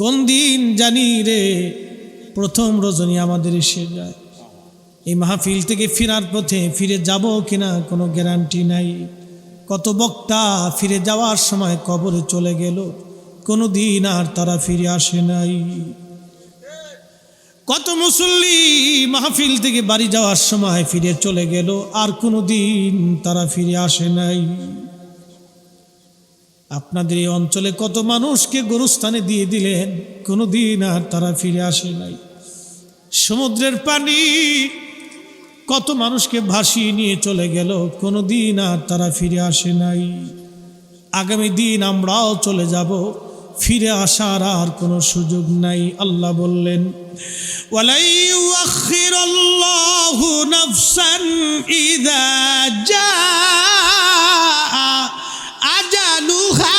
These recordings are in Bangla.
কোন দিন জানি রে প্রথম রজনী আমাদের এসে যায়। এই মাহফিল থেকে ফেরার পথে ফিরে যাব কিনা কোনো গ্যারান্টি নাই। কত বক্তা ফিরে যাওয়ার সময় কবরে চলে গেল, কোনো দিন আর তারা ফিরে আসে নাই। কত মুসল্লি মাহফিল থেকে বাড়ি যাওয়ার সময় ফিরে চলে গেল, আর কোনো দিন তারা ফিরে আসে নাই। আপনাদের এই অঞ্চলে কত মানুষকে গোরস্থানে দিয়ে দিলেন, কোনো দিন আর তারা ফিরে আসে নাই। সমুদ্রের পানি কত মানুষকে ভাসিয়ে নিয়ে চলে গেল, কোনো দিন আর তারা ফিরে আসে নাই। আগামী দিন আমরাও চলে যাব, ফিরে আসার আর কোনো সুযোগ নাই। আল্লাহ বললেন, ওয়ালা ইউআখিরুল্লাহু নাফসান ইযা জাআ আজালুহা।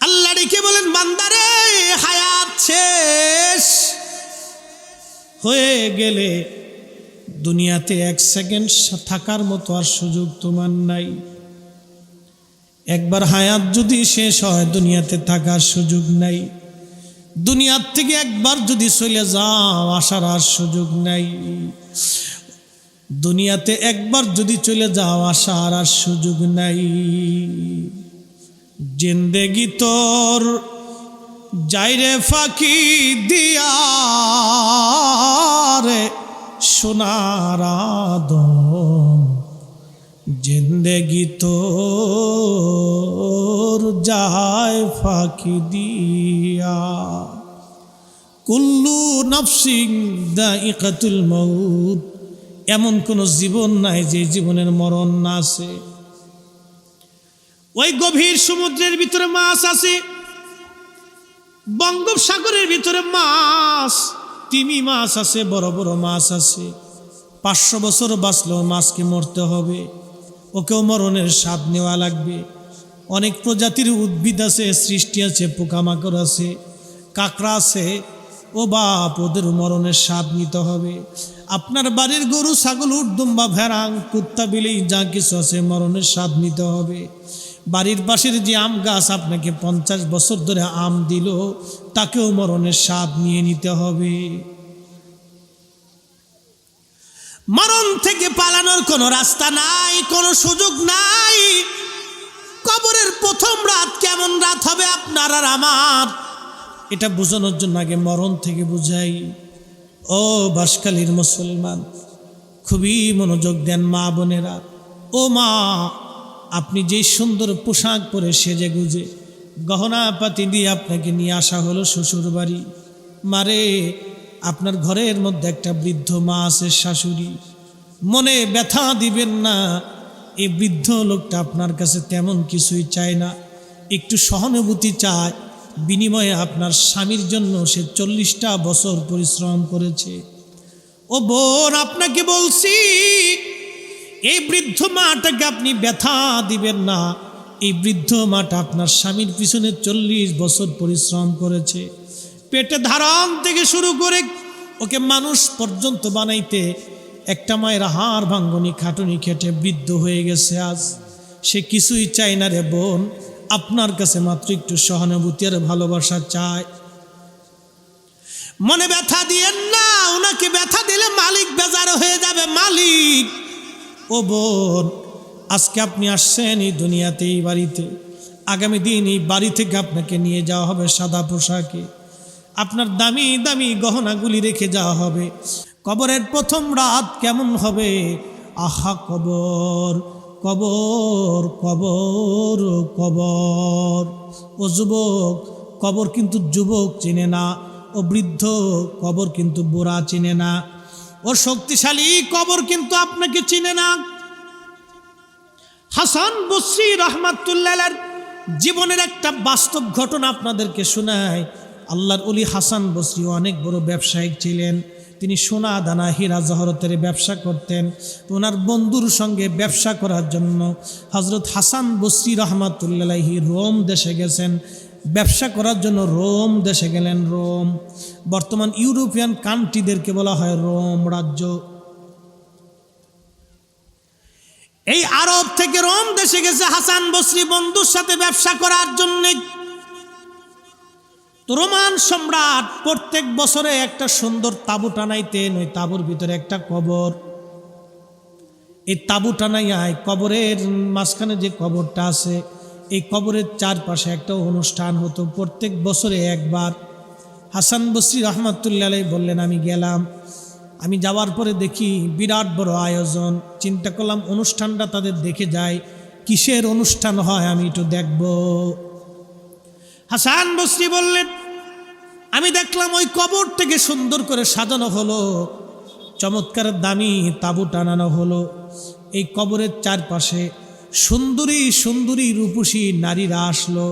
আল্লাহ ডেকে বলেন, বান্দারে হায়াত শেষ হয়ে গেলে দুনিয়াতে এক সেকেন্ড থাকার মতো আর সুযোগ তোমার নাই। একবার হায়াত যদি শেষ হয় দুনিয়াতে থাকার সুযোগ নাই। দুনিয়ার থেকে একবার যদি চলে যাও আসার আর সুযোগ নাই। দুনিয়াতে একবার যদি চলে যাও আসার আর সুযোগ নাই। জিন্দেগি তোর যাইরে ফাঁকি দিয়া রে সোনার আদম, জিন্দেগি তোর যায় ফাঁকি দিয়া। কুল্লু নাফসিন দাইকাতুল মউত, এমন কোন জীবন নাই যে জীবনের মরণ না আছে। ওই গভীর সমুদ্রের ভিতরে মাছ আছে, বঙ্গোপসাগরের ভিতরে মাছ, তিমি মাছ আছে, বড় বড় মাছ আছে। 500 বছর বাঁচলেও মাছকে মরতে হবে, ওকেও মরণের স্বাদ নেওয়া লাগবে। অনেক প্রজাতির উদ্ভিদ আছে, সৃষ্টি আছে, পোকামাকড় আছে, কাঁকড়া আছে, ও বাপ, ওদের মরণের স্বাদ নিতে হবে। আপনার বাড়ির গরু, ছাগল, উট, দুম্বা, ভেড়া, কুত্তা, বিলেই যা কিছু আছে, মরণের স্বাদ নিতে হবে। বাড়ির পাশের যে আম গাছ আপনাকে 50 বছর ধরে আম দিল, তাকেও মরণের স্বাদ নিয়ে নিতে হবে। মরণ থেকে পালানোর কোনো রাস্তা নাই, কোনো সুযোগ নাই। কবরের প্রথম রাত কেমন রাত হবে আপনার আর আমার, এটা বোঝানোর জন্য আগে মরণ থেকে বুঝাই। ও বাঁশখালীর মুসলমান, খুবই মনোযোগ দেন মা বোনেরা। ও মা, আপনি যে সুন্দর পোশাক পরে সেজে গুজে গহনা পাতি দিয়ে আপনাকে নিয়ে আসা হলো শ্বশুর বাড়ি। মারে, আপনার ঘরের মধ্যে একটা বৃদ্ধ মা আছে, শাশুড়ি। মনে ব্যথা দিবেন না, এই বৃদ্ধ লোকটা আপনার কাছে তেমন কিছুই চায় না, একটু সহানুভূতি চায়। বিনিময়ে আপনার স্বামীর জন্য সে 40টা বছর পরিশ্রম করেছে। ও বোন, আপনাকে বলছি, এই বৃদ্ধ মাটাকে আপনি ব্যথা দিবেন না। এই বৃদ্ধ মাটা আপনার স্বামীর পিছনে 40 বছর পরিশ্রম করেছে। পেটে ধারণ থেকে শুরু করে ওকে মানুষ পর্যন্ত বানাইতে একটা মায়ের হাড় ভাঙ্গনি খাটুনি খেটে বৃদ্ধ হয়ে গেছে আজ। সে কিছুই চায় না রে বোন, আপনার কাছে মাত্র একটু সহানুভূতি আর ভালোবাসা চায়। মনে ব্যথা দিয়েন না, ওনাকে ব্যথা দিলে মালিক বেজার হয়ে যাবে। মালিক, ও বোন, আজকে আপনি আসছেন এই দুনিয়াতে, এই বাড়িতে। আগামী দিন এই বাড়ি থেকে আপনাকে নিয়ে যাওয়া হবে সাদা পোশাকে, আপনার দামি দামি গহনাগুলি রেখে যাওয়া হবে। কবরের প্রথম রাত কেমন হবে? আহা কবর, কবর, কবর, কবর। ও যুবক, কবর কিন্তু যুবক চিনে না। ও বৃদ্ধ, কবর কিন্তু বুড়া চিনে না। ও শক্তিশালী, কবর কিন্তু আপনাকে চিনে না। হাসান বসরি রাহমাতুল্লাহ জীবনের একটা বাস্তব ঘটনা আপনাদেরকে শোনায়। আল্লাহর ওলি হাসান বসরি অনেক বড় ব্যবসায়িক ছিলেন। তিনি সোনা দানা হীরা জহরতের ব্যবসা করতেন। ওনার বন্ধুর সঙ্গে ব্যবসা করার জন্য হযরত হাসান বসরি রাহমাতুল্লাহি রোম দেশে গেছেন। ব্যবসা করার জন্য রোম দেশে গেলেন। রোম বর্তমান ইউরোপিয়ান কান্ট্রিদেরকে বলা হয় রোম রাজ্য। আরব থেকে রোম দেশে গেছে হাসান বসরি বন্ধুর সাথে ব্যবসা করার জন্যে। তো রোমান সম্রাট প্রত্যেক বছরে একটা সুন্দর তাঁবু টানাইতেন, ওই তাঁবুর ভিতরে একটা কবর। এই তাঁবু টানাইয়ায় কবরের মাঝখানে যে কবরটা আছে, এই কবরের চারপাশে একটা অনুষ্ঠান হতো প্রত্যেক বছরে একবার। হাসান বসরি রহমাতুল্লাহ আলাইহি বললেন, আমি গেলাম, আমি যাওয়ার পরে দেখি বিরাট বড় আয়োজন। চিন্তা করলাম অনুষ্ঠানটা তাদের দেখে যায়, কিসের অনুষ্ঠান হয় আমি একটু দেখব। হাসান বসরি বললেন, আমি দেখলাম ওই কবর থেকে সুন্দর করে সাজানো হলো, চমৎকার দামি তাঁবু টানানো হলো। এই কবরের চারপাশে সুন্দরী সুন্দরী রূপসী নারীরা আসলো,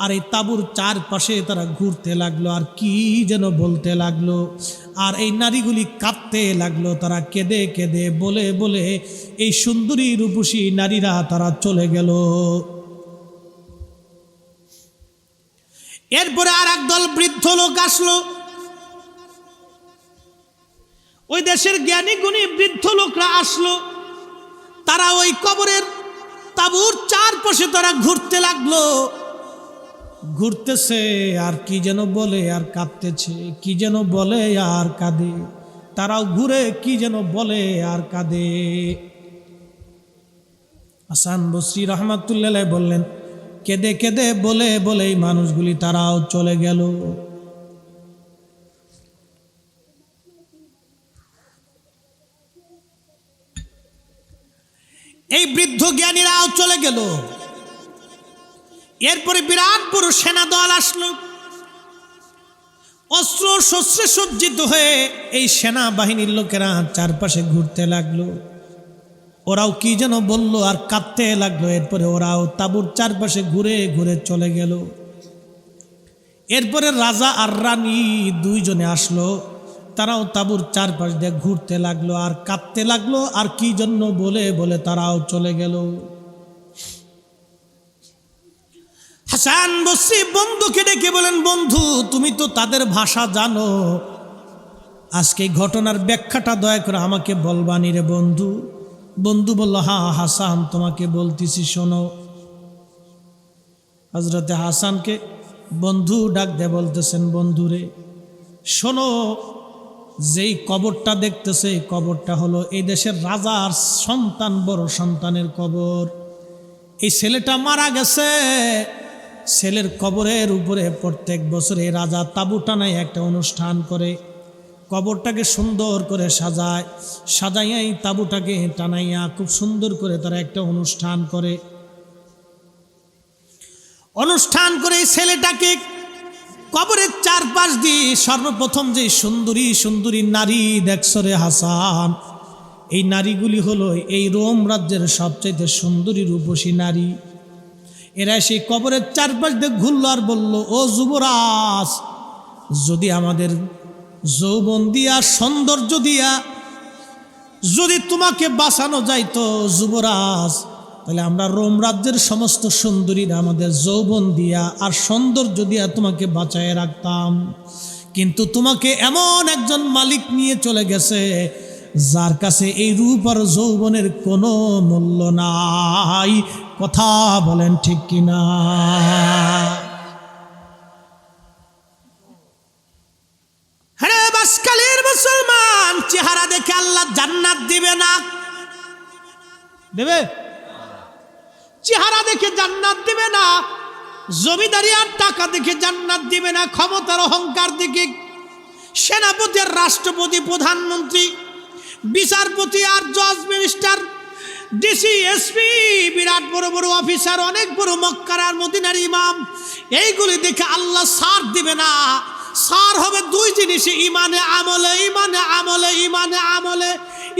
আর এই তাঁবুর চারপাশে তারা ঘুরতে লাগলো আর কি যেন বলতে লাগলো। আর এই নারীগুলি কাঁদতে লাগলো, তারা কেঁদে কেঁদে বলে বলে এই সুন্দরী রূপসী নারীরা তারা চলে গেল। এরপরে আর একদল বৃদ্ধ লোক আসলো। ওই দেশের জ্ঞানী গুণী বৃদ্ধ লোকরা আসলো, তারা ওই কবরের তাঁবুর চারপাশে তারা ঘুরতে লাগলো, ঘুরতেছে আর কি যেন বলে আর কাঁদতেছে, কি যেন বলে আর কাঁদে। তারাও ঘুরে কি যেন বলে আর কাঁদে। হাসান বসরি রহমাতুল্লাহ আলাইহি বললেন, কেঁদে কেঁদে বলে বলে এই মানুষগুলি তারাও চলে গেল। এই বৃদ্ধ জ্ঞানীরাও চলে গেল। এরপরে বিরাট বড় সেনা দল আসলো, অস্ত্র শস্ত্রে সজ্জিত হয়ে এই সেনা বাহিনীর লোকেরা চারপাশে ঘুরতে লাগলো। ওরাও কি যেন বললো আর কাঁদতে লাগলো। এরপরে ওরাও তাঁবুর চারপাশে ঘুরে ঘুরে চলে গেল। এরপরে রাজা আর রানী দুইজনে আসলো, তারাও তাঁবুর চারপাশ দিয়ে ঘুরতে লাগলো আর কাঁদতে লাগলো আর কি জন্য বলে বলে তারাও চলে গেল। হাসান বসরি বন্ধুকে ডেকে বলেন, বন্ধু তুমি তো তাদের ভাষা জানো, আজকে ঘটনার ব্যাখ্যাটা দয়া করে আমাকে বলবানি রে বন্ধু। বন্ধু বলল, হ্যাঁ হাসান তোমাকে বলতেছি শোনো। হযরতে হাসানকে বন্ধু ডাক দিয়ে বলতেছেন, বন্ধুরে শোনো, যেই কবরটা দেখতেছে এই কবরটা হলো এই দেশের রাজার সন্তান, বড় সন্তানের কবর। এই ছেলেটা মারা গেছে, ছেলের কবরের উপরে প্রত্যেক বছরে রাজা তাঁবু টানায় একটা অনুষ্ঠান করে, কবরটাকে সুন্দর করে সাজায়, সাজাইয়া এই তাঁবুটাকে টানাইয়া খুব সুন্দর করে তারা একটা অনুষ্ঠান করে। অনুষ্ঠান করে এই ছেলেটাকে কবরের চারপাশ দিয়ে সর্বপ্রথম যে সুন্দরী সুন্দরী নারী দেখছো রে হাসান, এই নারীগুলি হলো এই রোম রাজ্যের সবচাইতে সুন্দরী রূপসী নারী। এরা সেই কবরের চারপাশ দিয়ে ঘুরল আর বলল, ও যুবরাজ, যদি আমাদের যৌবন দিয়া সৌন্দর্য দিয়া যদি তোমাকে বাঁচানো যাইতো যুবরাজ, তাহলে আমরা রোম রাজ্যের সমস্ত সুন্দরীরা আমাদের যৌবন দিয়া আর সৌন্দর্য দিয়া তোমাকে বাঁচায় রাখতাম। কিন্তু তোমাকে এমন একজন মালিক নিয়ে চলে গেছে যার কাছে এই রূপ আর যৌবনের কোনো মূল্য নাই। কথা বলেন ঠিক কিনা? হ্যাঁ বাসকালীর মুসলমান, চেহারা দেখে আল্লাহ জান্নাত দিবে না। দেবে? চেহারা দেখে জান্নাত দিবে না, জমিদারি আর টাকা দেখে জান্নাত দিবে না, ক্ষমতার অহংকার দেখে সেনাপতি আর রাষ্ট্রপতি, প্রধানমন্ত্রী, বিচারপতি আর জজ, মিনিস্টার, ডিসি, এসপি, বিরাট বড় বড় অফিসার, অনেক বড় মক্কার আর মদিনার ইমাম, এইগুলি দেখে আল্লাহ ছাড় দিবে না। ছাড় হবে দুই জিনিসে, ইমানে আমলে, ইমানে আমলে, ইমানে আমলে।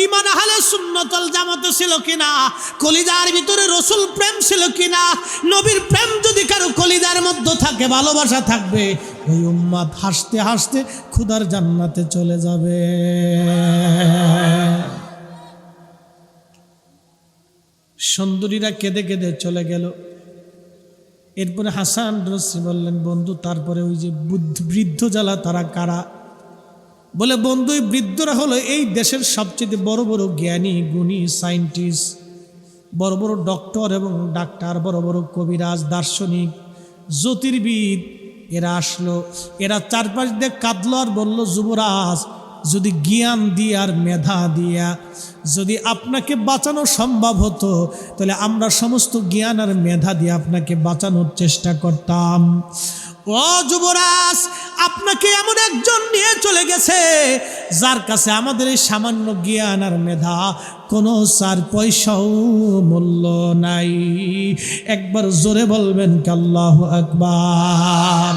ইমান আহলে সুন্নাতুল জামাতে ছিল কিনা, কলিজার ভিতরে রসুল প্রেম ছিল কিনা। নবীর প্রেম যদি কারো কলিজার মধ্যে থাকে, ভালোবাসা থাকবে, ওই উম্মাত হাসতে হাসতে খুদার জান্নাতে চলে যাবে। সুন্দরীরা কেঁদে কেঁদে চলে গেল। এরপরে হাসান বসরি বললেন, বন্ধু তারপরে ওই যে বৃদ্ধ জ্বালা তারা কারা? বলে, বন্ধু এই বৃদ্ধরা হলো এই দেশের সবচেয়ে বড় বড় জ্ঞানী গুণী সায়েন্টিস্ট, বড় বড় ডক্টর এবং ডাক্তার, বড় বড় কবিরাজ, দার্শনিক, জ্যোতির্বিদ এরা আসলো। এরা চারপাশ দিয়ে কাঁদলো আর বলল, যুবরাজ, যদি জ্ঞান দিয়ে আর মেধা দিয়া যদি আপনাকে বাঁচানো সম্ভব হতো, তাহলে আমরা সমস্ত জ্ঞান আর মেধা দিয়ে আপনাকে বাঁচানোর চেষ্টা করতাম। ও যুবরাজ, আপনাকে এমন একজন নিয়ে চলে গেছে যার কাছে আমাদের এই সামান্য জ্ঞান আর মেধা কোনো 4 পয়সাও মূল্য নাই। একবার জোরে বলবেন কি আল্লাহু আকবার।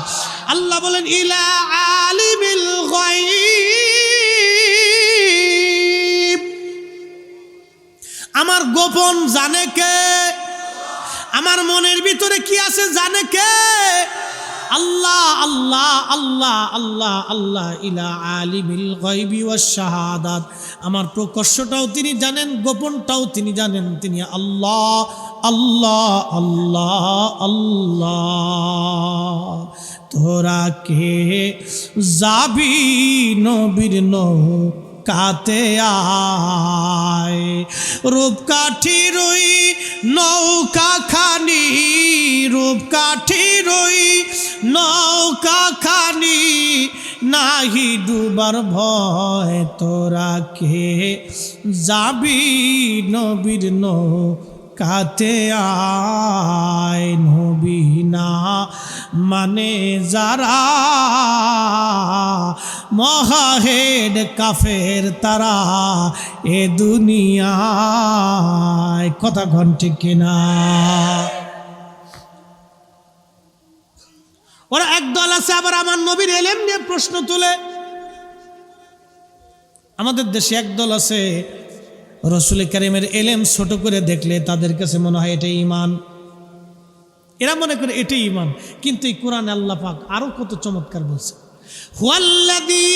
আল্লাহ বলেন, ইলা আলিমিল গায়ব, আমার গোপন জানে কে, আমার মনের ভিতরে কি আছে জানে কে? আল্লাহ আল্লাহ আল্লাহ আল্লাহ আল্লাহ। ইলা আলিমিল গায়বি ওয়াশ শাহাদাত, আমার প্রকাশ্যটাও তিনি জানেন, গোপনটাও তিনি জানেন, তিনি আল্লাহ আল্লাহ আল্লাহ আল্লাহ। তোরা কে যাবি নবীর নৌকাতে আয়, রূপকাঠির ওই নৌকা খানি, রূপকাঠির ওই নৌকা খানি, নাহি ডুবার ভয়। তোরা কে যাবি নবীর নৌকাতে আয়, নবী না মানে যারা মহাহেড কাফের তারা এ দুনিয়ায়। কথা ঘন ঠিক কিনা? ওরা একদল আছে আবার আমার নবীর এলেম নিয়ে প্রশ্ন তুলে। আমাদের দেশে একদল আছে রসুল কারীমের এলেম ছোট করে দেখলে তাদের কাছে মনে হয় এটাই ঈমান, এরা মনে করে এটাই ঈমান। কিন্তু এই কোরআনে আল্লাহ পাক আরো কত চমৎকার বলছে, হুয়াল্লাযী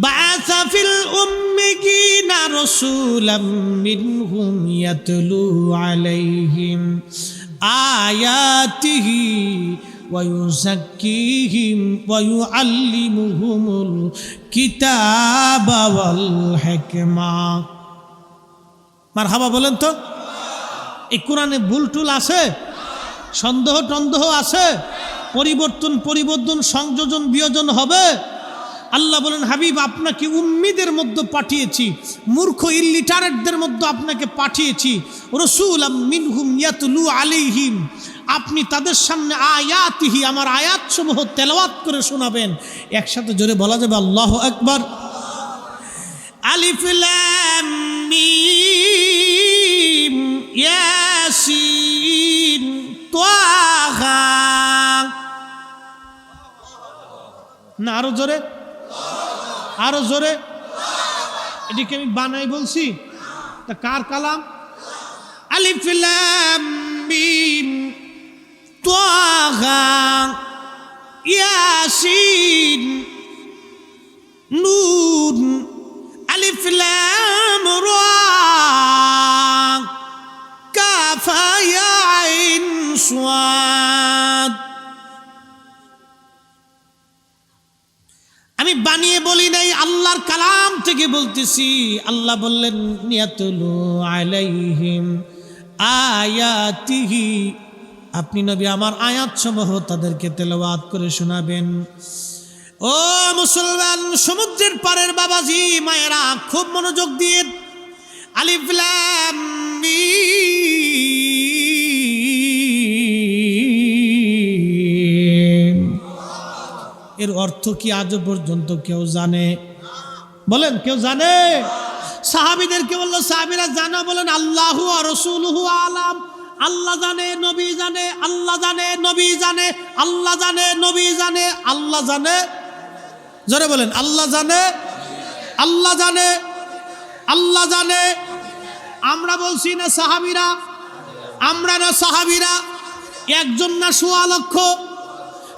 বাআসা ফিল উম্মিয়িনা রাসূলাম মিনহুম ইয়াতলু আলাইহিম আয়াতিহি ওয়া ইউযাক্কিহিম ওয়া ইউআল্লিমুহুমুল কিতাবা ওয়াল হিকমা। মারহাবা বলেন তো। এই কোরআনে ভুল টুল আছে, সন্দেহ টন্দেহ আছে, পরিবর্তন সংযোজন বিয়োজন হবে? আল্লাহ বলেন, হাবিব আপনাকে উম্মিদের মধ্যে পাঠিয়েছি, মূর্খ ইলিটারেটদের মধ্যে আপনাকে পাঠিয়েছি। রাসূলাম মিনহুম ইয়াতলু আলাইহিম, আপনি তাদের সামনে আয়াতিহি, আমার আয়াতসমূহ তেলাওয়াত করে শোনাবেন। একসাথে জোরে বলা যাবে আল্লাহু আকবার। আলিফ লাম মিম ইয়াসিন তাহা। না আরো জোরে, আরো জোরে। এটিকে আমি বানাই বলছি, তা কার কালাম? আলিফ লাম মিম তাহা ইয়াসিন নুন আলিফ লাম রা কাফ ইয়া আইন সাদ। আমি বানিয়ে বলি নাই, আল্লাহর কালাম থেকে বলতেছি। আল্লাহ বললেন, ইয়াতলু আলাইহিম আয়াতিহি, আপনি নবী আমার আয়াতসমূহ তাদেরকে তেলাওয়াত করে শোনাবেন। ও মুসলমান, সমুদ্রের পারের বাবাজি মায়েরা, খুব মনোযোগ দিয়ে আলিফ লাম মিম, এর অর্থ কি আজও পর্যন্ত কেউ জানে? বলেন, কেউ জানে? সাহাবীদেরকে বললো, সাহাবীরা জানা? বলেন, আল্লাহু ওয়া রাসূলুহু আলাম। আল্লাহ জানে, নবী জানে, আল্লাহ জানে, নবী জানে, আল্লাহ জানে, নবী জানে, আল্লাহ জানে। জোরে বলেন, আল্লাহ জানে, আল্লাহ জানে, আল্লাহ জানে। আমরা বলছি না সাহাবীরা? আমরা না সাহাবীরা? একজন না সোয়া লক্ষ?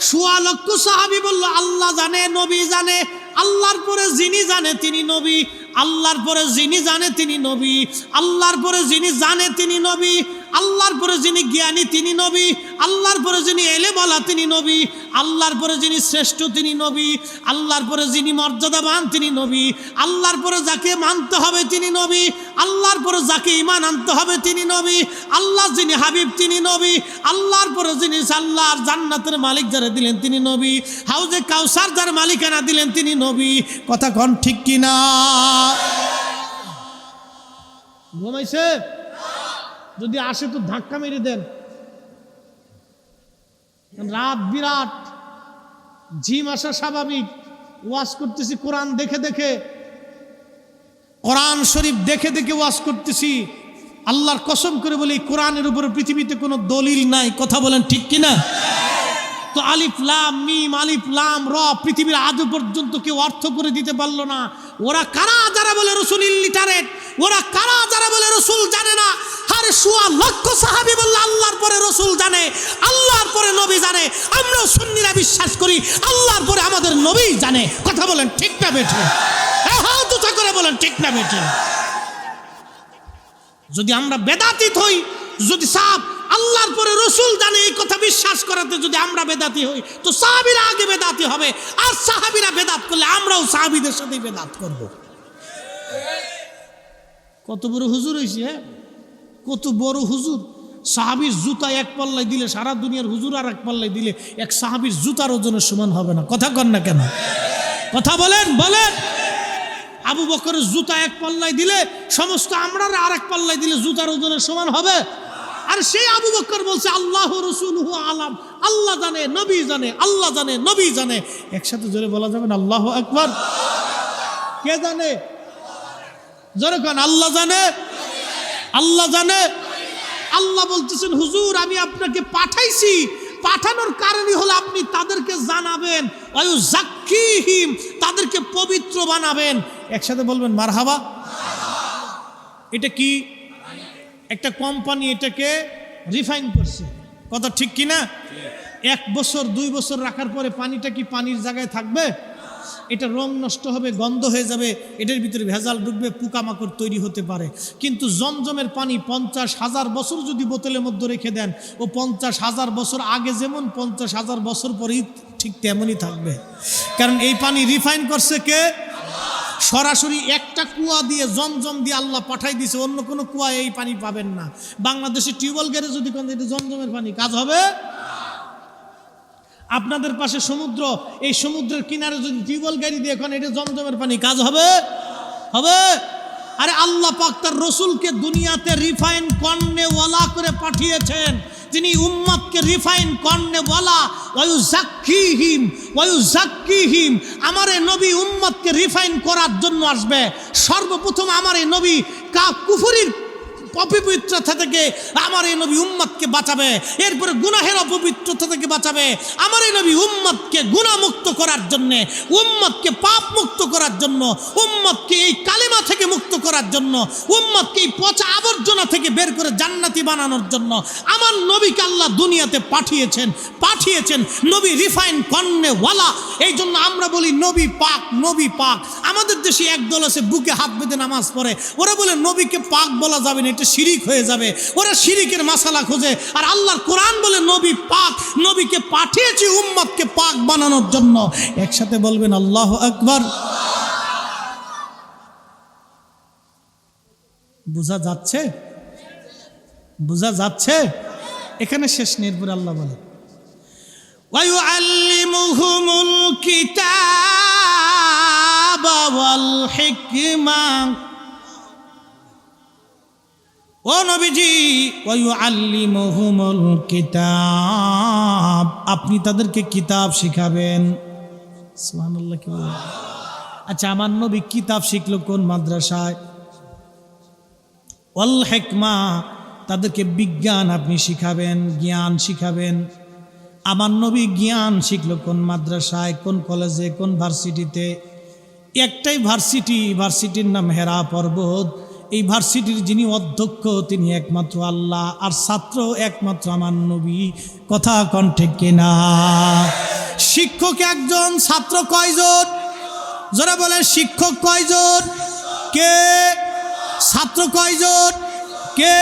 সোয়া লক্ষ সাহাবী বলল আল্লাহ জানে, নবী জানে। আল্লাহর পরে যিনি জানে তিনি নবী, আল্লাহর পরে যিনি জানে তিনি নবী, আল্লাহর পরে যিনি জানে তিনি নবী, আল্লাহর পরে যিনি জ্ঞানী তিনি নবী, আল্লাহর পরে যিনি এলেমওয়ালা তিনি নবী, আল্লাহর পরে যিনি শ্রেষ্ঠ তিনি নবী, আল্লাহর পরে যিনি মর্যাদাবান তিনি নবী, আল্লাহর পরে যাকে মানতে হবে তিনি নবী, আল্লাহর পরে যাকে ঈমান আনতে হবে তিনি নবী, আল্লাহ যিনি হাবিব তিনি নবী, আল্লাহর পরে যিনি আল্লাহর জান্নাতের মালিক যারা দিলেন তিনি নবী, হাউজে কাউসার যার মালিকানা দিলেন তিনি নবী। কথা কোন ঠিক কিনা? ঘুমাইছে? যদি আসে তো ধাক্কা মেরে দেন। রাত বিরাট, ঝিম আসা স্বাভাবিক। ওয়াজ করতেছি কোরআন দেখে দেখে, কোরআন শরীফ দেখে দেখে ওয়াজ করতেছি। আল্লাহর কসম করে বলি কোরআনের উপরে পৃথিবীতে কোনো দলিল নাই। কথা বলেন ঠিক কিনা? তো আলিফ লাম মিম, আলিফ লাম র পৃথিবীর আজ পর্যন্ত কেউ অর্থ করে দিতে পারলো না। ওরা কারা যারা বলে রসুল ইলিটারেট? ওরা কারা যারা বলে রসুল জানে না? আরে সোয়া লক্ষ সাহাবী বলল আল্লাহর পরে রসুল জানে, আল্লাহর পরে নবী জানে। আমরাও সুন্নিরা বিশ্বাস করি আল্লাহর পরে আমাদের নবী জানে। কথা বলেন ঠিক না বেঠে? হাত উঁচা করে বলেন ঠিক না বেঠে? যদি আমরা বেদাতীত হই, যদি সাহাব আল্লাহর পরে রসুল জানে এই কথা বিশ্বাস করাতে যদি আমরা বেদাতি হই, তো সাহাবীরা আগে বেদাতি হবে। আর সাহাবীরা বেদাত করলে আমরাও সাহাবীদের সাথে বেদাত করব। কত বড় হুজুর হয়েছে, হ্যাঁ কত বড় হুজুর। সাহাবীর জুতা এক পাল্লায় দিলে সারা দুনিয়ার হুজুর আর এক পাল্লায় দিলে এক সাহাবীর জুতার ওজনের সমান হবে না। কথা কন না কেন? কথা বলেন বলেন। আবু বকরের জুতা এক পাল্লায় দিলে সমস্ত আমরা আর এক পাল্লায় দিলে জুতার ওজনের সমান হবে? আর সেই আবু বকর বলছে আল্লাহ রাসূলুহু আলাম, আল্লাহ জানে নবী জানে, আল্লাহ জানে নবী জানে। একসাথে জোরে বলা যাবে না আল্লাহু আকবার? কে জানে? জোরে কোন আল্লাহ জানে, আল্লাহ জানে। আল্লাহ বলতেছেন হুজুর আমি আপনাকে পাঠাইছি, পাঠানোর কারণই হলো আপনি তাদেরকে জানাবেন, ওয়ায়ুযাক্কিহিম, তাদেরকে পবিত্র বানাবেন। একসাথে বলবেন মারহাবা। এটা কি? একটা কোম্পানি এটাকে রিফাইন করছে। কথা ঠিক কি না? 1 বছর 2 বছর রাখার পরে পানিটা কি পানির জায়গায় থাকবে? এটা রং নষ্ট হবে, গন্ধ হয়ে যাবে, এটার ভিতরে ভেজাল ঢুকবে, পোকামাকড় তৈরি হতে পারে। কিন্তু জমজমের পানি 50,000 বছর যদি বোতলের মধ্যে রেখে দেন, ও 50,000 বছর আগে যেমন 50,000 বছর পরেই ঠিক তেমনই থাকবে। কারণ এই পানি রিফাইন করছে কে? সরাসরি একটা কুয়া দিয়ে জমজম দিয়ে আল্লাহ পাঠাই দিয়েছে, অন্য কোনো কুয়া এই পানি পাবেন না। বাংলাদেশে টিউবওয়েল গেলে যদি কোন এটা জমজমের পানি, কাজ হবে? আপনাদের পাশে সমুদ্র, এই সমুদ্রের কিনারে যদি টিউবওয়েল গাড়ি দিয়ে এখন এটা জমজমের পানি, কাজ হবে? হবে? আরে আল্লাহ পাক তার রসুলকে দুনিয়াতে রিফাইন কর্নেওয়ালা করে পাঠিয়েছেন। তিনি উম্মতকে রিফাইন কর্নেওয়ালা, ওয়ায়ুযাক্কিহিম ওয়ায়ুযাক্কিহিম। আমার এই নবী উম্মতকে রিফাইন করার জন্য আসবে। সর্বপ্রথম আমার এই নবী কুফরির অপবিত্রতা থেকে আমার এই নবী উম্মতকে বাঁচাবে, এরপরে গুনাহের অপবিত্রতা থেকে বাঁচাবে। আমার এই নবী উম্মতকে গুনাহমুক্ত করার জন্য, উম্মতকে পাপ মুক্ত করার জন্য, উম্মতকে এই কালিমা থেকে মুক্ত করার জন্য, উম্মতকে এই পচা আবর্জনা থেকে বের করে জান্নাতি বানানোর জন্য আমার নবীকে আল্লাহ দুনিয়াতে পাঠিয়েছেন। নবী রিফাইন কর্নেওয়ালা। এই জন্য আমরা বলি নবী পাক, নবী পাক। আমাদের দেশে একদল আছে বুকে হাত বেঁধে নামাজ পড়ে, ওরা বলে নবীকে পাক বলা যাবে না, এটা শিরিক হয়ে যাবে। ওরা শিরিকের মাসালা খোঁজে। আর আল্লাহর কোরআন বলে নবী পাক, নবীকে পাঠিয়েছি উম্মতকে পাক বানানোর জন্য। একসাথে বলবেন আল্লাহু আকবার। বোঝা যাচ্ছে? বোঝা যাচ্ছে? এখানে শেষ নেই, এরপরে আল্লাহ বলে ওয়ায়ুআল্লিমুহুমুল কিতাবা ওয়াল হিকমা। ও নবীজি, ওয়ায়ুআল্লিমুহুমুল কিতাব, আপনি তাদেরকে কিতাব শিখাবেন। সুবহানাল্লাহ কি বলেন? আচ্ছা, আমার নবী কিতাব শিখলো কোন মাদ্রাসায়? ওয়াল হিকমা, তাদেরকে বিজ্ঞান আপনি শিখাবেন, জ্ঞান শিখাবেন। আমার নবী জ্ঞান শিখলো কোন মাদ্রাসায়, কোন কলেজে, কোন ভার্সিটিতে? একটাই ভার্সিটির নাম হেরা পর্বত। এই ভার্সিটির যিনি অধ্যক্ষ তিনি একমাত্র আল্লাহ, আর ছাত্র একমাত্র আমার নবী। কথা কোন ঠিক কিনা? শিক্ষক একজন, ছাত্র কয়জন? যারা বলেন শিক্ষক কয়জন? কে? ছাত্র কয়জন? কে?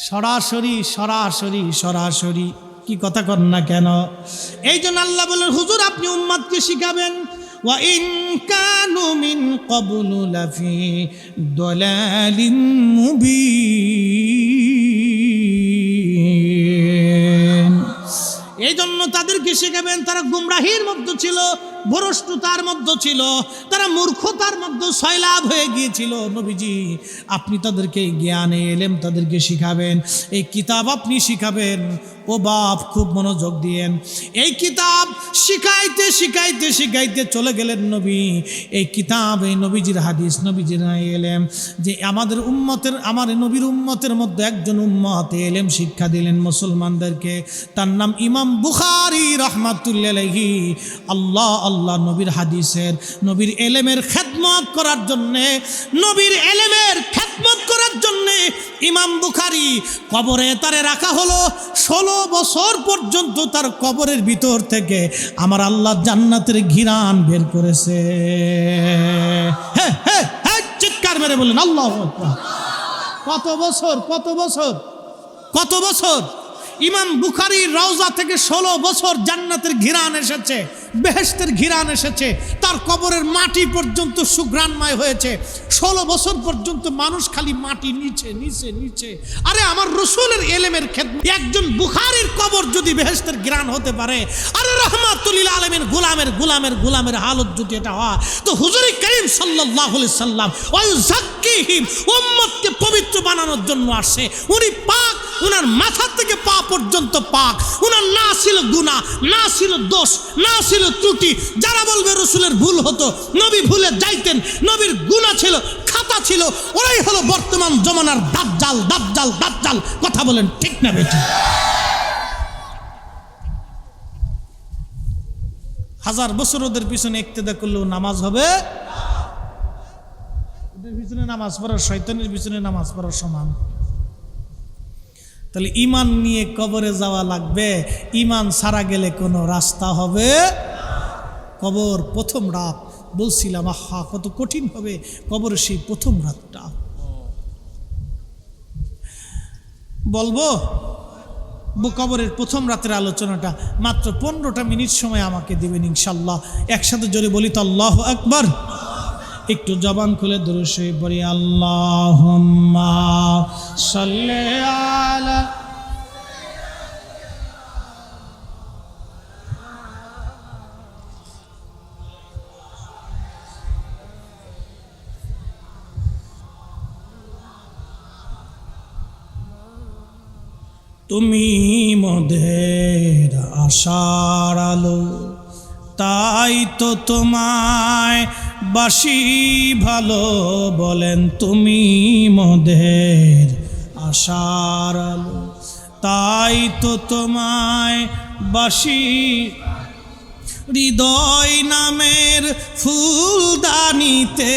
সরাসরি সরাসরি সরাসরি কি কথা কন না কেন? এই জন্য আল্লাহ বলেন, হুজুর আপনি উম্মতকে শিখাবেন, ওয়া ইন কানু মিন ক্বাবলু লাফি দালালিন মুবিন। এই জন্য তাদেরকে শিখাবেন, তারা গুমরাহির মধ্যে ছিল, ভ্রষ্টতার মধ্যে ছিল, তারা মূর্খতার মধ্যে সয়লাভ হয়ে গিয়েছিল। নবীজি আপনি তাদেরকে জ্ঞানে এলেম তাদেরকে শিখাবেন, এই কিতাব আপনি শিখাবেন। ও বাপ খুব মনোযোগ দিয়েন, এই কিতাব শিখাইতে শিখাইতে শিখাইতে চলে গেলেন নবী। এই কিতাব, এই নবীজির হাদিস, নবীজির এলেম, যে আমাদের উম্মতের, আমার নবীর উম্মতের মধ্যে একজন উম্মত এলেম শিক্ষা দিলেন মুসলমানদেরকে, তার নাম ইমাম বুখারী রাহমাতুল্লাহি আলাইহি। আল্লাহ আল্লাহ নবীর হাদিসের, নবীর এলেমের খেদমত করার জন্যে, নবীর এলেমের খেদমত করার জন্যে ইমাম বুখারী কবরে তারে রাখা হলো। 16 বছর পর্যন্ত তার কবরের ভিতর থেকে আমার আল্লাহ জান্নাতের ঘিরান বের করেছে। হ্যাঁ হ্যাঁ হ্যাঁ, চিৎকার মেরে বলেন আল্লাহু আকবার। কত বছর, কত বছর, কত বছর? ইমাম বুখারীর রওজা থেকে 16 বছর জান্নাতের ঘিরান এসেছে, বেহেশতের ঘিরান এসেছে, তার কবরের মাটি পর্যন্ত সুঘ্রাণময় হয়েছে। 16 বছর পর্যন্ত মানুষ খালি মাটি নিচে নিচে নিচে। আরে আমার রসুলের এলেমের খেদমত, একজন বুখারীর কবর যদি বেহেশতের ঘিরান হতে পারে, আরে রাহমাতুল লিল আলামিন গোলামের গোলামের গোলামের হালত যদি এটা হয়, তো হুজুর করিম সাল্লাল্লাহু আলাইহি সাল্লাম ওয়ায়ুযাক্কিহিম, উম্মতকে পবিত্র বানানোর জন্য আসে। উনি পাক, উনার মাথা থেকে পা পর্যন্ত পাক, উনার না ছিল গুনাহ, না ছিল দোষ, না ছিল ত্রুটি। যারা বলবে রসুলের ভুল হতো, নবী ভুলে যাইতেন, নবীর গুনাহ ছিল, খাতা ছিল, ওরাই হলো বর্তমান জমানার দাজ্জাল দাজ্জাল দাজ্জাল। কথা বলেন ঠিক না বেঠিক? হাজার বছর ওদের পিছনে ইক্তেদা করলেও নামাজ হবে, ওদের পিছনে নামাজ পড়া শয়তানের পিছনে নামাজ পড়ার সমান। তাহলে ইমান নিয়ে কবরে যাওয়া লাগবে, ইমান ছাড়া গেলে কোনো রাস্তা হবে। কবর প্রথম রাত বলছিলাম, আহা কত কঠিন হবে কবরের সেই প্রথম রাতটা। বলবো কবরের প্রথম রাতের আলোচনাটা, মাত্র 15টা মিনিট সময় আমাকে দিবেন ইনশাল্লাহ। একসাথে জোরে বলি তো আল্লাহু আকবার। একটু জবান খুলে দরুদ শরীফ পড়ি, আল্লাহুম্মা সাল্লি আলা। তুমি মোদের আশার আলো, তাই তো তোমায় বাসি ভালো। বলেন তুমি মোদের আশার আলো, তাই তো তোমায় বাসি। হৃদয় নামের ফুলদানিতে,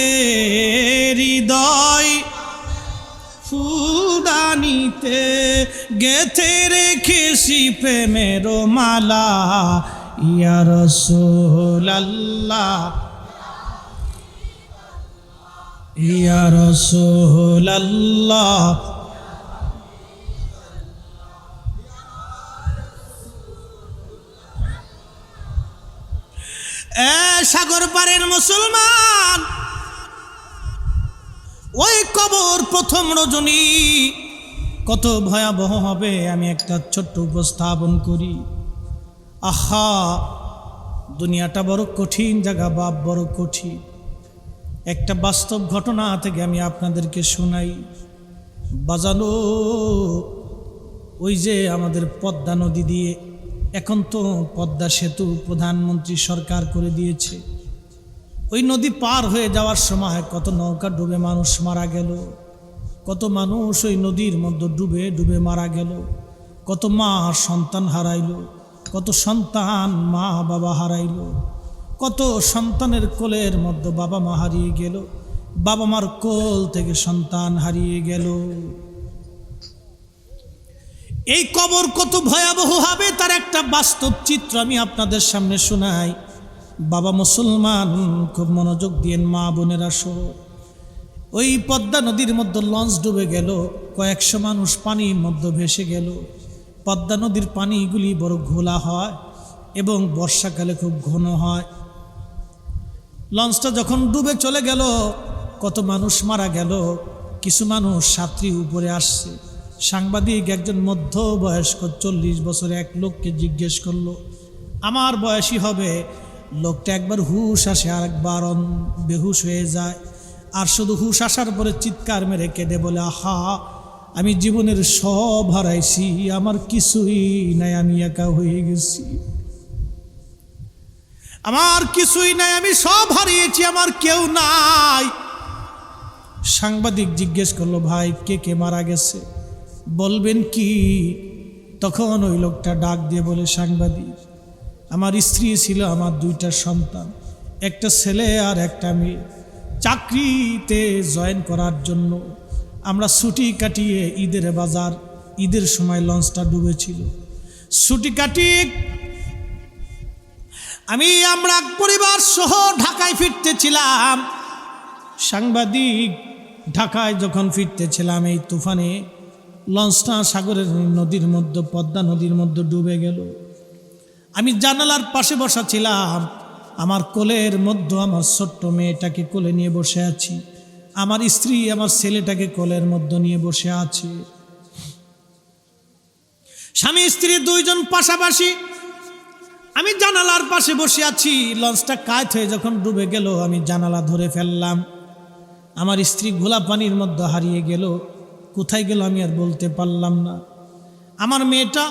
হৃদয় ফুলদানিতে গেথে রেখেছি প্রেমের মালা। ইয়া রাসূলুল্লাহ, ইয়া রাসূলুল্লাহ। সাগর পারের মুসলমান, ওই কবর প্রথম রজনী কত ভয়াবহ হবে আমি একটা ছোট্ট উপস্থাপন করি। আহা, দুনিয়াটা বড় কঠিন জায়গা বাপ, বড় কঠিন। একটা বাস্তব ঘটনা থেকে আমি আপনাদেরকে শোনাই। বাজানো ওই যে আমাদের পদ্মা নদী দিয়ে, এখন তো পদ্মা সেতু প্রধানমন্ত্রী সরকার করে দিয়েছে। ওই নদী পার হয়ে যাওয়ার সময় কত নৌকা ডুবে মানুষ মারা গেল, কত মানুষ ওই নদীর মধ্যে ডুবে ডুবে মারা গেল, কত মা সন্তান হারাইল, কত সন্তান মা বাবা হারাইল, কত সন্তানের কোলের মধ্যে বাবা মা হারিয়ে গেল, বাবা মার কোল থেকে সন্তান হারিয়ে গেল। এই কবর কত ভয়াবহ হবে তার একটা বাস্তব চিত্র আমি আপনাদের সামনে শোনাই। বাবা মুসলমান খুব মনোযোগ দিয়েন, মা বোনেরা সহ। ওই পদ্মা নদীর মধ্যে লঞ্চ ডুবে গেল, কয়েকশো মানুষ পানির মধ্যে ভেসে গেল। পদ্মা নদীর পানিগুলি বড় ঘোলা হয় এবং বর্ষাকালে খুব ঘন হয়। লঞ্চটা যখন ডুবে চলে গেল, কত মানুষ মারা গেল, কিছু মানুষ সাঁতরি উপরে আসছে। সাংবাদিক একজন মধ্যবয়স্ক 40 বছর এক লোককে জিজ্ঞেস করলো, আমার বয়সী হবে। লোকটা একবার হুশ আসে, আর একবার বেহুশ হয়ে যায়। আর শুধু হুশ আসার পরে চিৎকার মেরে কেঁদে বলে, আহা, আমি জীবনের সব হারাইছি, আমার কিছুই নাই, আমি একা হয়ে গেছি, আমার কিছুই নাই, আমি সব হারিয়েছি, আমার কেউ নাই। সাংবাদিক জিজ্ঞেস করলো, ভাই কে কে মারা গেছে, বলবেন কি? তখন ওই লোকটা ডাক দিয়ে বলে, সাংবাদিক, আমার স্ত্রী ছিল, আমার 2টা সন্তান, একটা ছেলে আর একটা মেয়ে। চাকরিতে জয়েন করার জন্য আমরা ছুটি কাটিয়ে ঈদের সময় লঞ্চটা ডুবেছিল। ছুটি কাটিয়ে আমরা পরিবার সহ ঢাকায় ফিরতেছিলাম। সাংবাদিক ঢাকায় যখন ফিরতেছিলাম, এই তুফানে লঞ্চটা সাগরের নদীর মধ্যে, পদ্মা নদীর মধ্যে ডুবে গেল। আমি জানালার পাশে বসা ছিলাম, আমার কোলের মধ্যে আমার ছোট্ট মেয়েটাকে কোলে নিয়ে বসে আছি, আমার স্ত্রী আমার ছেলেটাকে কোলের মধ্যে নিয়ে বসে আছে। স্বামী স্ত্রী 2 জন পাশাপাশি, আমি জানালার পাশে বসে আছি। লঞ্চটা কাত হয়ে যখন ডুবে গেল, আমি জানালা ধরে ফেললাম। আমার স্ত্রী ঘোলা পানির মধ্যে হারিয়ে গেল, কোথায় গেল আমি আর বলতে পারলাম না। আমার মেয়েটা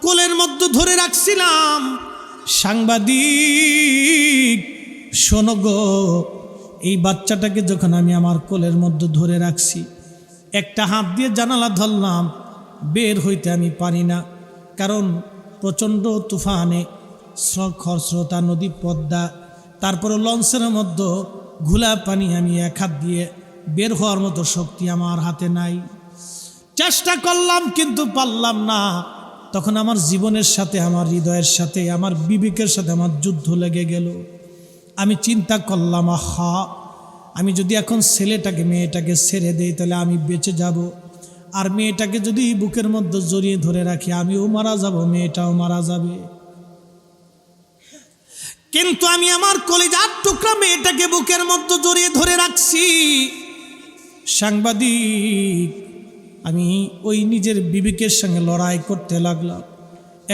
কোলের মধ্যে ধরে রাখছিলাম। সাংবাদিক, শোনো গো, এই বাচ্চাটাকে যখন আমি আমার কোলের মধ্যে ধরে রাখছি, একটা হাত দিয়ে জানালা ধরলাম, বের হইতে আমি পারি না, কারণ প্রচণ্ড তুফানে খরস্রোতা নদী পদ্মা, তারপরে লঞ্চের মধ্যে ঘোলা পানি, আমি এক হাত দিয়ে বের হওয়ার মতো শক্তি আমার হাতে নাই। চেষ্টা করলাম কিন্তু পারলাম না। তখন আমার জীবনের সাথে, আমার হৃদয়ের সাথে, আমার বিবেকের সাথে আমার যুদ্ধ লেগে গেল। আমি চিন্তা করলাম, আহা, আমি যদি এখন ছেলেটাকে মেয়েটাকে ছেড়ে দেই তাহলে আমি বেঁচে যাব, আর মেয়েটাকে যদি বুকের মধ্যে জড়িয়ে ধরে রাখি আমিও মারা যাব, মেয়েটাও মারা যাবে। কিন্তু আমি আমার কলিজার টুকরা মেয়েটাকে বুকের মধ্যে জড়িয়ে ধরে রাখছি। সাংবাদিক, আমি ওই নিজের বিবেকের সঙ্গে লড়াই করতে লাগলাম।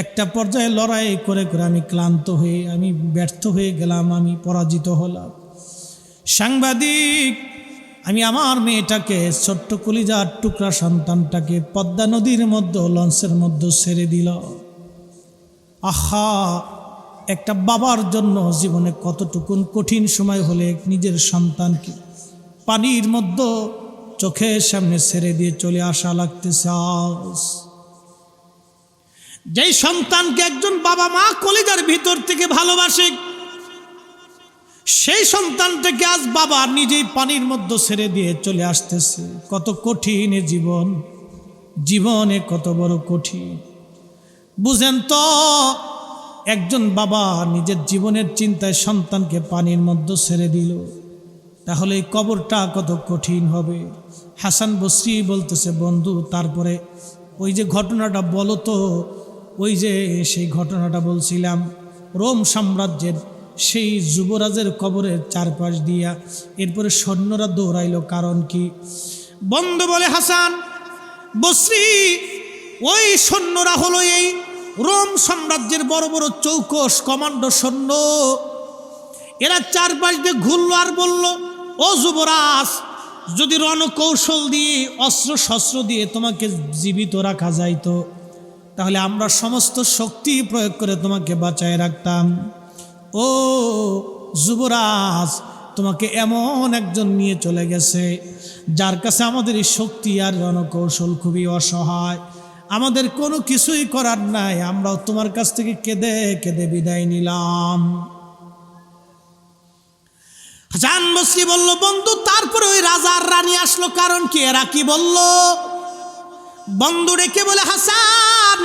একটা পর্যায়ে লড়াই করে করে আমি ক্লান্ত হয়ে, আমি ব্যর্থ হয়ে গেলাম, আমি পরাজিত হলাম। সাংবাদিক, আমি আমার মেয়েটাকে, ছোট্ট কলিজার টুকরা সন্তানটাকে পদ্মা নদীর মধ্যে, লঞ্চের মধ্যে ছেড়ে দিল। আহা, একটা বাবার জন্য জীবনে কতটুকুন কঠিন সময় হলে নিজের সন্তানকে পানির মধ্যে চোখের সামনে ছেড়ে দিয়ে চলে আসা লাগতেছে। যেই সন্তানকে একজন বাবা মা কলিজার ভিতর থেকে ভালোবাসে, সেই সন্তানটাকে আজ বাবা নিজেই পানির মধ্যে ছেড়ে দিয়ে চলে আসতেছে। কত কঠিন জীবন, জীবনে কত বড় কঠিন। বুঝেন তো, একজন বাবা নিজের জীবনের চিন্তায় সন্তানকে পানির মধ্যে ছেড়ে দিল, তাহলে এই কবরটা কত কঠিন হবে। হাসান বসরি বলতেছে, বন্ধু, তারপরে ওই যে ঘটনাটা বলো তো, ওই যে সেই ঘটনাটা বলছিলাম, রোম সাম্রাজ্যের সেই যুবরাজের কবরের চারপাশ দিয়া এরপরে সৈন্যরা দৌড়াইল, কারণ কি? বন্ধু বলে, হাসান বসরি, ওই সৈন্যরা হলো এই রোম সাম্রাজ্যের বড় বড় চৌকস কমান্ডো সৈন্য। এরা চারপাশ দিয়ে ঘুরল আর বলল, ও যুবরাজ, যদি রণকৌশল দিয়ে, অস্ত্র শস্ত্র দিয়ে তোমাকে জীবিত রাখা যাইত, তাহলে আমরা সমস্ত শক্তি প্রয়োগ করে তোমাকে বাঁচায় রাখতাম। ও যুবরাজ, তোমাকে এমন একজন নিয়ে চলে গেছে যার কাছে আমাদের এই শক্তি আর রণকৌশল খুবই অসহায়, আমাদের কোনো কিছুই করার নাই, আমরাও তোমার কাছ থেকে কেঁদে কেঁদে বিদায় নিলাম। হাসান বসরি বলল, বন্ধু, তারপরে ওই রাজার রানী আসলো, কারণ কি? এরা কি বলল? বন্ধু ডেকে বলে, হাসান,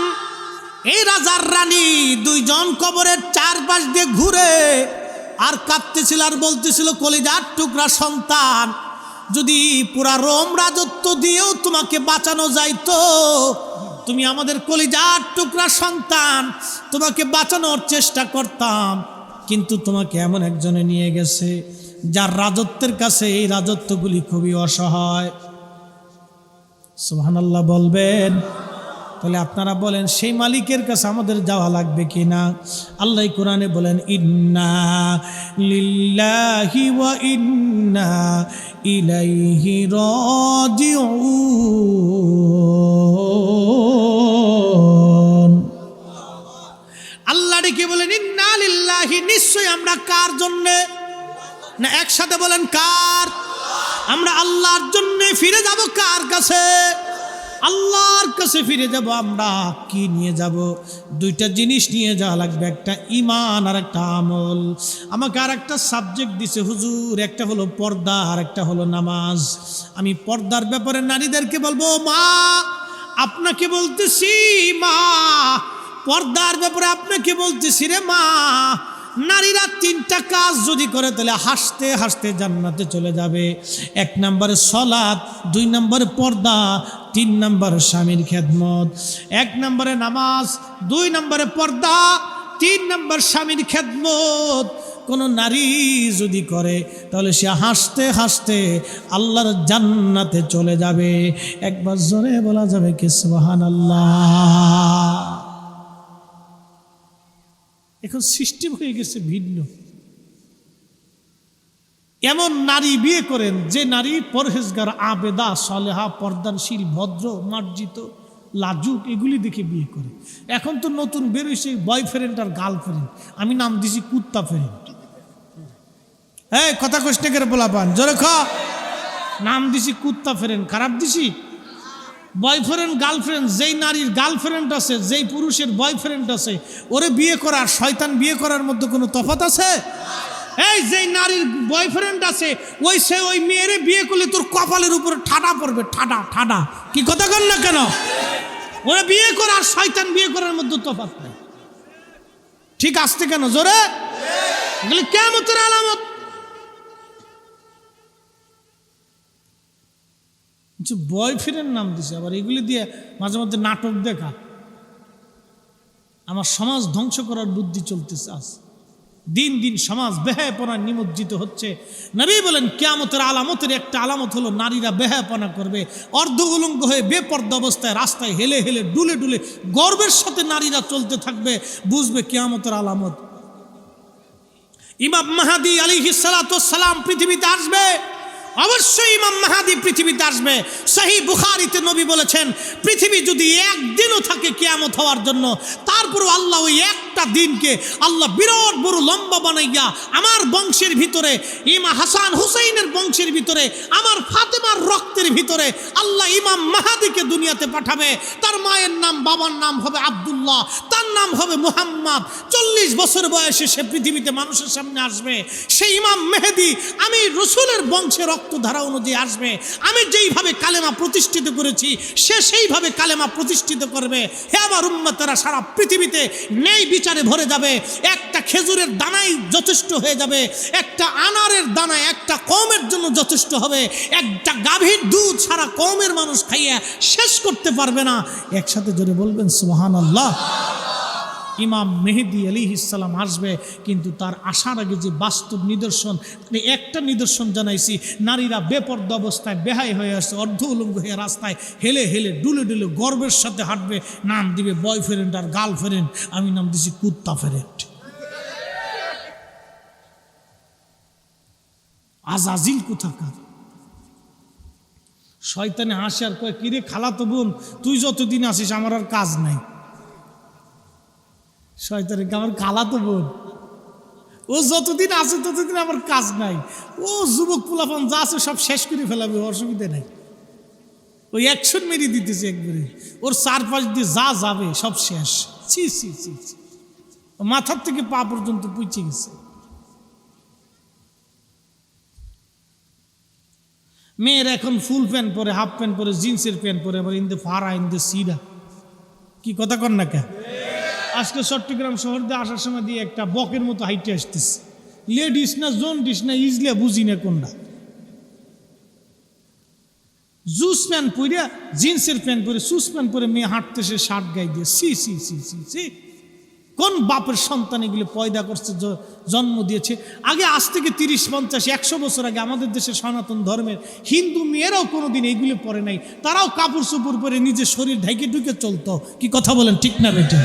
এই রাজার রানী 2 জন কবরের চারপাশ দিয়ে ঘুরে আর কাঁদতেছিল আর বলতেছিল, কলিজার টুকরা সন্তান, যদি পুরা রোম রাজত্ব দিয়েও তোমাকে বাঁচানো যাইতো, তুমি আমাদের কলিজার টুকরা সন্তান, তোমাকে বাঁচানোর চেষ্টা করতাম, কিন্তু তোমাকে এমন একজনে নিয়ে গেছে যার রাজত্বের কাছে এই রাজত্বগুলি খুবই অসহায়। সুবহানাল্লাহ বলবেন। তাহলে আপনারা বলেন সেই মালিকের কাছে আমাদের যাওয়া লাগবে কিনা? আল্লাহ কোরআনে বলেন, ইন্না লিল্লাহি ওয়া ইন্না ইলাইহি রাজিউন। আল্লাহ ডেকে বলেন ইন্না লিল্লাহি, নিশ্চয় আমরা কার জন্যে? না একসাথে বলেন কার? আমরা আল্লাহর জন্যে ফিরে যাব। কার কাছে? আল্লাহর কাছে ফিরে যাব। আমরা কি নিয়ে যাব? দুইটা জিনিস নিয়ে যাওয়া লাগবে, একটা ঈমান আর একটা আমল। আমাকে আর একটা সাবজেক্ট দিছে হুজুর, একটা হলো পর্দা আর একটা হলো নামাজ। আমি পর্দার ব্যাপারে নারীদেরকে বলবো, মা আপনাকে বলতেছি, মা পর্দার ব্যাপারে আপনাকে বলতেছি রে মা, নারীরা তিনটা কাজ যদি করে তাহলে হাসতে হাসতে জান্নাতে চলে যাবে। 1 নম্বরে সলাত, 2 নম্বরে পর্দা, 3 নম্বরে স্বামীর খেদমত। 1 নম্বরে নামাজ, 2 নম্বরে পর্দা, 3 নম্বর স্বামীর খেদমত কোনো নারী যদি করে তাহলে সে হাসতে হাসতে আল্লাহর জান্নাতে চলে যাবে। একবার জোরে বলা যাবে কি সুবহানাল্লাহ? এখন সিস্টেম হয়ে গেছে ভিন্ন। এমন নারী বিয়ে করেন যে নারী পরহেজগার, আবেদা, সালেহা, পর্দানশীল, ভদ্র, মার্জিত, লাজুক, এগুলি দেখে বিয়ে করে। এখন তো নতুন বেরোইছে বয়ফ্রেন্ড আর গার্লফ্রেন্ড, আমি নাম দিছি কুত্তা ফ্রেন্ড। হ্যাঁ কথা কষ্ট করে বলা পান জোরে খ, নাম দিছি কুত্তা ফ্রেন্ড। খারাপ দিছি? বয়ফ্রেন্ড গার্লফ্রেন্ড, যেই নারীর গার্লফ্রেন্ড আছে, যেই পুরুষের বয়ফ্রেন্ড আছে, ওরে বিয়ে করার শয়তান বিয়ে করার মধ্যে কোনো তফাৎ আছে? এই যেই নারীর বয়ফ্রেন্ড আছে ওই মেয়েরে বিয়ে করলে তোর কপালের উপরে ঠাডা পড়বে, ঠাডা ঠাডা। কি কথা কন না কেন? ওরে বিয়ে করার শয়তান বিয়ে করার মধ্যে তফাৎ নাই। ঠিক আসতে কেন জোরে? এগুলো কিয়ামতের আলামত। বয়ফ্রেন্ড নাম দিছে, আবার এগুলি দিয়ে মাঝে মধ্যে নাটক দেখা। আমার সমাজ ধ্বংস করার বুদ্ধি চলতেছে। আজ দিন দিন সমাজ বেহায়াপনায় নিমজ্জিত হচ্ছে। নবী বলেন কিয়ামতের আলামতের একটা আলামত হলো নারীরা বেহায়াপনা করবে, অর্ধ উলঙ্গ হয়ে বেপর্দা অবস্থায় রাস্তায় হেলে হেলে ডুলে ডুলে গর্বের সাথে নারীরা চলতে থাকবে, বুঝবে কিয়ামতের আলামত। ইমাম মাহদী আলাইহিস সালাতু ওয়াস সালাম পৃথিবীতে আসবে, অবশ্যই ইমাম মাহদী পৃথিবীতে আসবে। সহিহ বুখারীতে নবী বলেছেন, পৃথিবী যদি একদিনও থাকে কিয়ামত হওয়ার জন্য, তারপরও আল্লাহ ওই একটা দিনকে আল্লাহ বিরাট বড় লম্বা বানাইয়া আমার বংশের ভিতরে, ইমাম হাসান হুসাইনের বংশের ভিতরে, আমার ফাতেমার রক্তের ভিতরে আল্লাহ ইমাম মাহদীকে দুনিয়াতে পাঠাবে। তার মায়ের নাম, বাবার নাম হবে আব্দুল্লাহ, তার নাম হবে মুহাম্মদ। 40 বছর বয়সে সে পৃথিবীতে মানুষের সামনে আসবে। সেই ইমাম মেহেদী আমি রসুলের বংশের রক্তধারা অনুযায়ী আসবে। আমি যেইভাবে কালেমা প্রতিষ্ঠিত করেছি সে সেইভাবে কালেমা প্রতিষ্ঠিত করবে। হে আমার উম্মতেরা, সারা পৃথিবীতে ন্যায় বিচারে ভরে যাবে। একটা খেজুরের দানাই যথেষ্ট হয়ে যাবে, একটা আনারের দানা একটা কওমের জন্য যথেষ্ট হবে। একটা গাভীর দুধ সারা কওমের মানুষ খাইয়া শেষ করতে পারবে না। একসাথে জোরে বলবেন সুবহানাল্লাহ। ইমাম মেহেদী আলাইহিস সালাম আসবে, কিন্তু তার আসার আগে যে বাস্তব নিদর্শন, একটা নিদর্শন জানাইছি, নারীরা বেপর্দা অবস্থায় বেহাই হয়ে আসছে, অর্ধ উলঙ্গ হয়ে রাস্তায় হেলে হেলে ডুলে ডুলে গর্বের সাথে হাঁটবে। নাম দিবে বয়ফ্রেন্ড আর গার্লফ্রেন্ড, আমি নাম দিছি কুত্তা ফ্রেন্ড। আজাজিল কোথাকার। শয়তানে হাসে আর কয়, কিরে খালাতো বোন, তুই যতদিন আসিস আমার আর কাজ নাই। শয়তানে আমার খালাতো বোন, ও যতদিন আছে ততদিন আমার কাজ নাই। ও যুবক পোলাপান যা আছে সব শেষ করে ফেলাবে, অসুবিধা নাই। ওই অ্যাকশন মেরে দিতেছে একবারে, ওর চারপাশ দিয়ে যা যাবে সব শেষ। ছি ছি ছি, মাথার থেকে পা পর্যন্ত পুঁচে গেছে। মেয়েরা এখন ফুল প্যান্ট পরে, হাফ প্যান্ট পরে, জিন্সের প্যান্ট পরে, আবার ইন্দে ফাড়া ইন্দে সিডা। কি কথা কর না কে? আজকে চট্টগ্রাম শহর দিয়ে আসার সময় দিয়ে একটা বকের মতো হাইটে আসতেছে। লেডিস না জন্ডিস না ইজলে বুঝি না কোনটা। জুস প্যান্ট পরে, জিন্সের প্যান্ট পরে, সুস প্যান্ট পরে মেয়ে হাঁটতেছে শার্ট গায়ে দিয়ে। সি সি সি সি সি, কোন বাপের সন্তান এগুলো পয়দা করছে, জন্ম দিয়েছে? আগে আজ থেকে 30-50-100 বছর আগে আমাদের দেশের সনাতন ধর্মের হিন্দু মেয়েরাও কোনোদিন এইগুলো পরে নাই। তারাও কাপড় চোপড় পরে নিজের শরীর ঢেকে ঢুকে চলতো। কি কথা বলেন, ঠিক না বেটে?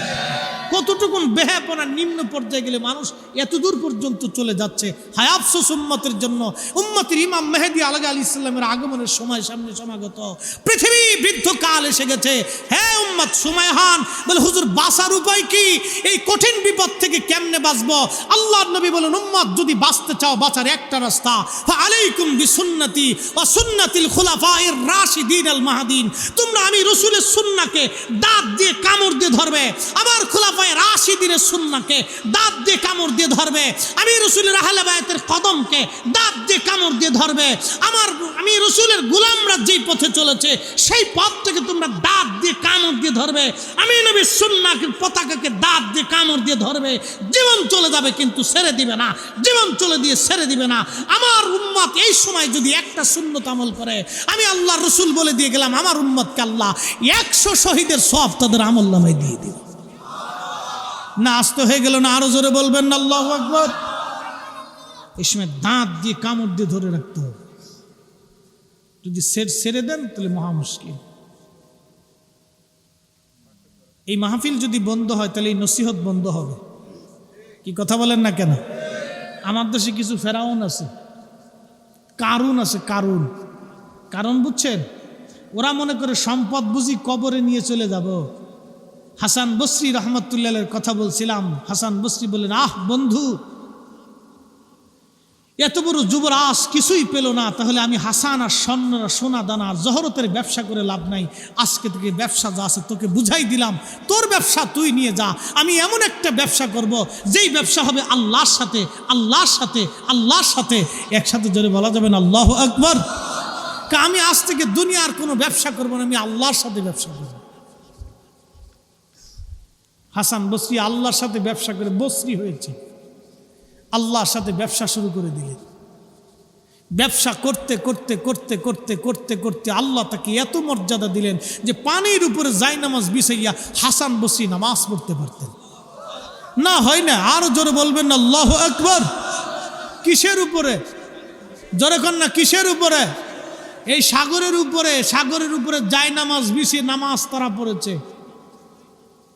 কতটুকুন বেহাপনার নিম্ন পর্যায়ে গেলে মানুষ এত দূর পর্যন্ত চলে যাচ্ছে। হায় আফসোস উম্মতের জন্য। উম্মতের ইমাম মেহেদী আলাইহিস সালামের আগমনের সময় সামনে সমাগত, পৃথিবী বৃদ্ধ কাল এসে গেছে। হ্যাঁ উম্মত সুমাইহান বলে, হুজুর বাঁচার উপায় কি? এই কঠিন বিপদ থেকে কেমনে বাঁচবো? আল্লাহর নবী বলেন, উম্মত যদি বাঁচতে চাও, বাঁচার একটা রাস্তা, ফাআলাইকুম বিসুন্নতি ওয়া সুন্নাতিল খুলাফায়ে রাশিদিন আল মাহদিন। তোমরা আমি রাসূলের সুন্নাহকে দাঁত দিয়ে কামড় দিয়ে ধরবে, আবার খুলাফায়ে রাশিদিনের সুন্নাহকে দাঁত দিয়ে কামড় দিয়ে ধরবে। আমি রাসূলের আহলে বায়াতের কদমকে দাঁত দিয়ে কামড় দিয়ে ধরবে। আমি রাসূলের গোলামরা যেই পথে চলেছে সেই পথ থেকে তোমরা দাঁত দিয়ে কামড় দিয়ে ধরবে। আমি নবীর সুন্নাহর পতাকাকে দাঁত দিয়ে কামড় দিয়ে ধরবে। জীবন চলে যাবে কিন্তু ছেড়ে দিবে না, জীবন চলে দিয়ে ছেড়ে দিবে না। আমার উম্মত এই সময় যদি একটা সুন্নত আমল করে, আমি আল্লাহর রাসূল বলে দিয়ে গেলাম, আমার উম্মতকে আল্লাহ 100 শহীদের সওয়াব তাদের আমলনামায় দিয়ে দিবে। না আস্তে হয়ে গেল না? আরো জোরে বলবেন না আল্লাহু আকবার। এই সময় দাঁত দিয়ে কামড় দিয়ে ধরে রাখতে হবে। যদি ছেড়ে দেন তাহলে মহা মুশকিল। এই মাহফিল যদি বন্ধ হয় তাহলে এই নসিহত বন্ধ হবে। কি কথা বলেন না কেন? আমার দেশে কিছু ফেরাউন আছে, কারুন আছে, কারণ বুঝছেন? ওরা মনে করে সম্পদ বুঝি কবরে নিয়ে চলে যাব। হাসান বসরি রহমতুল্লাহের কথা বলছিলাম। হাসান বসরি বললেন, আহ বন্ধু, এত বড় যুবরাজ কিছুই পেল না, তাহলে আমি হাসান আর সোনা দানা আর জহরতের ব্যবসা করে লাভ নাই। আজকে থেকে ব্যবসা যা আছে তোকে বুঝাই দিলাম, তোর ব্যবসা তুই নিয়ে যা। আমি এমন একটা ব্যবসা করব যেই ব্যবসা হবে আল্লাহর সাথে, আল্লাহর সাথে, আল্লাহর সাথে। একসাথে জোরে বলা যাবে না আল্লাহু আকবার? আমি আজ থেকে দুনিয়ার কোনো ব্যবসা করব না, আমি আল্লাহর সাথে ব্যবসা করব। হাসান বসরি আল্লাহর সাথে ব্যবসা করে বসরি হয়েছে, আল্লাহর সাথে ব্যবসা শুরু করে দিলেন। ব্যবসা করতে করতে করতে করতে করতে করতে আল্লাহ তাকে এত মর্যাদা দিলেন যে পানির উপরে জায়নামাজ বিছাইয়া হাসান বসরি নামাজ পড়তে পারতেন। না হয় না? আরো জোরে বলবেন না আল্লাহু আকবার। কিসের উপরে? জোরে কর না, কিসের উপরে? এই সাগরের উপরে, সাগরের উপরে জায়নামাজ বিছিয়ে নামাজ তারা পড়েছে।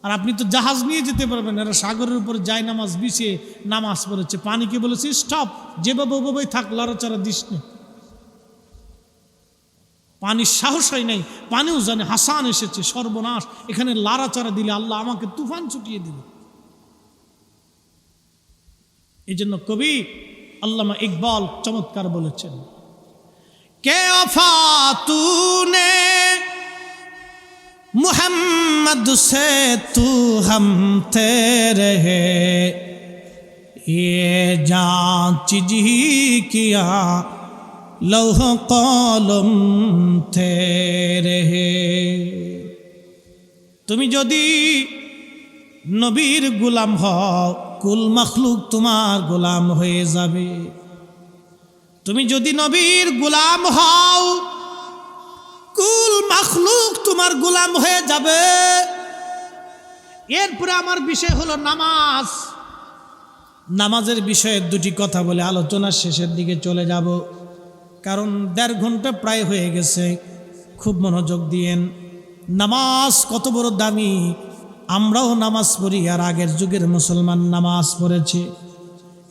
আর আপনি তো জাহাজ নিয়ে যেতে পারবেন, এরা সাগরের উপরে যায় নামাজ বিছিয়ে নামাজ পড়েছে। পানিকে বলেছে স্টপ, যেভাবে ওভাবেই থাক, লড়াচড়া দিস না। পানির সাহস হয় নাই, পানিও জানে হাসান এসেছে, সর্বনাশ, এখানে লড়াচড়া দিলে আল্লাহ আমাকে তুফান ছুটিয়ে দিবে। এই জন্য কবি আল্লামা ইকবাল চমৎকার বলেছেন, কে ওফা তূনে मोहम्मद से तू हम तेरे है, ये जांच जी किया लौह कलम तेरे है। তুমি যদি নবীর গোলাম হও, কুল মখলুক তোমার গোলাম হয়ে যাবে। তুমি যদি নবীর গোলাম হও, কুল মখলুক তোমার গোলাম হয়ে যাবে। এরপরে আমার বিষয় হলো নামাজ। নামাজের বিষয়ে দুটি কথা বলে আলোচনার শেষের দিকে চলে যাব, কারণ 1.5 ঘন্টা প্রায় হয়ে গেছে। খুব মনোযোগ দিয়েন। নামাজ কত বড় দামি। আমরাও নামাজ পড়ি, আর আগের যুগের মুসলমান নামাজ পড়েছে।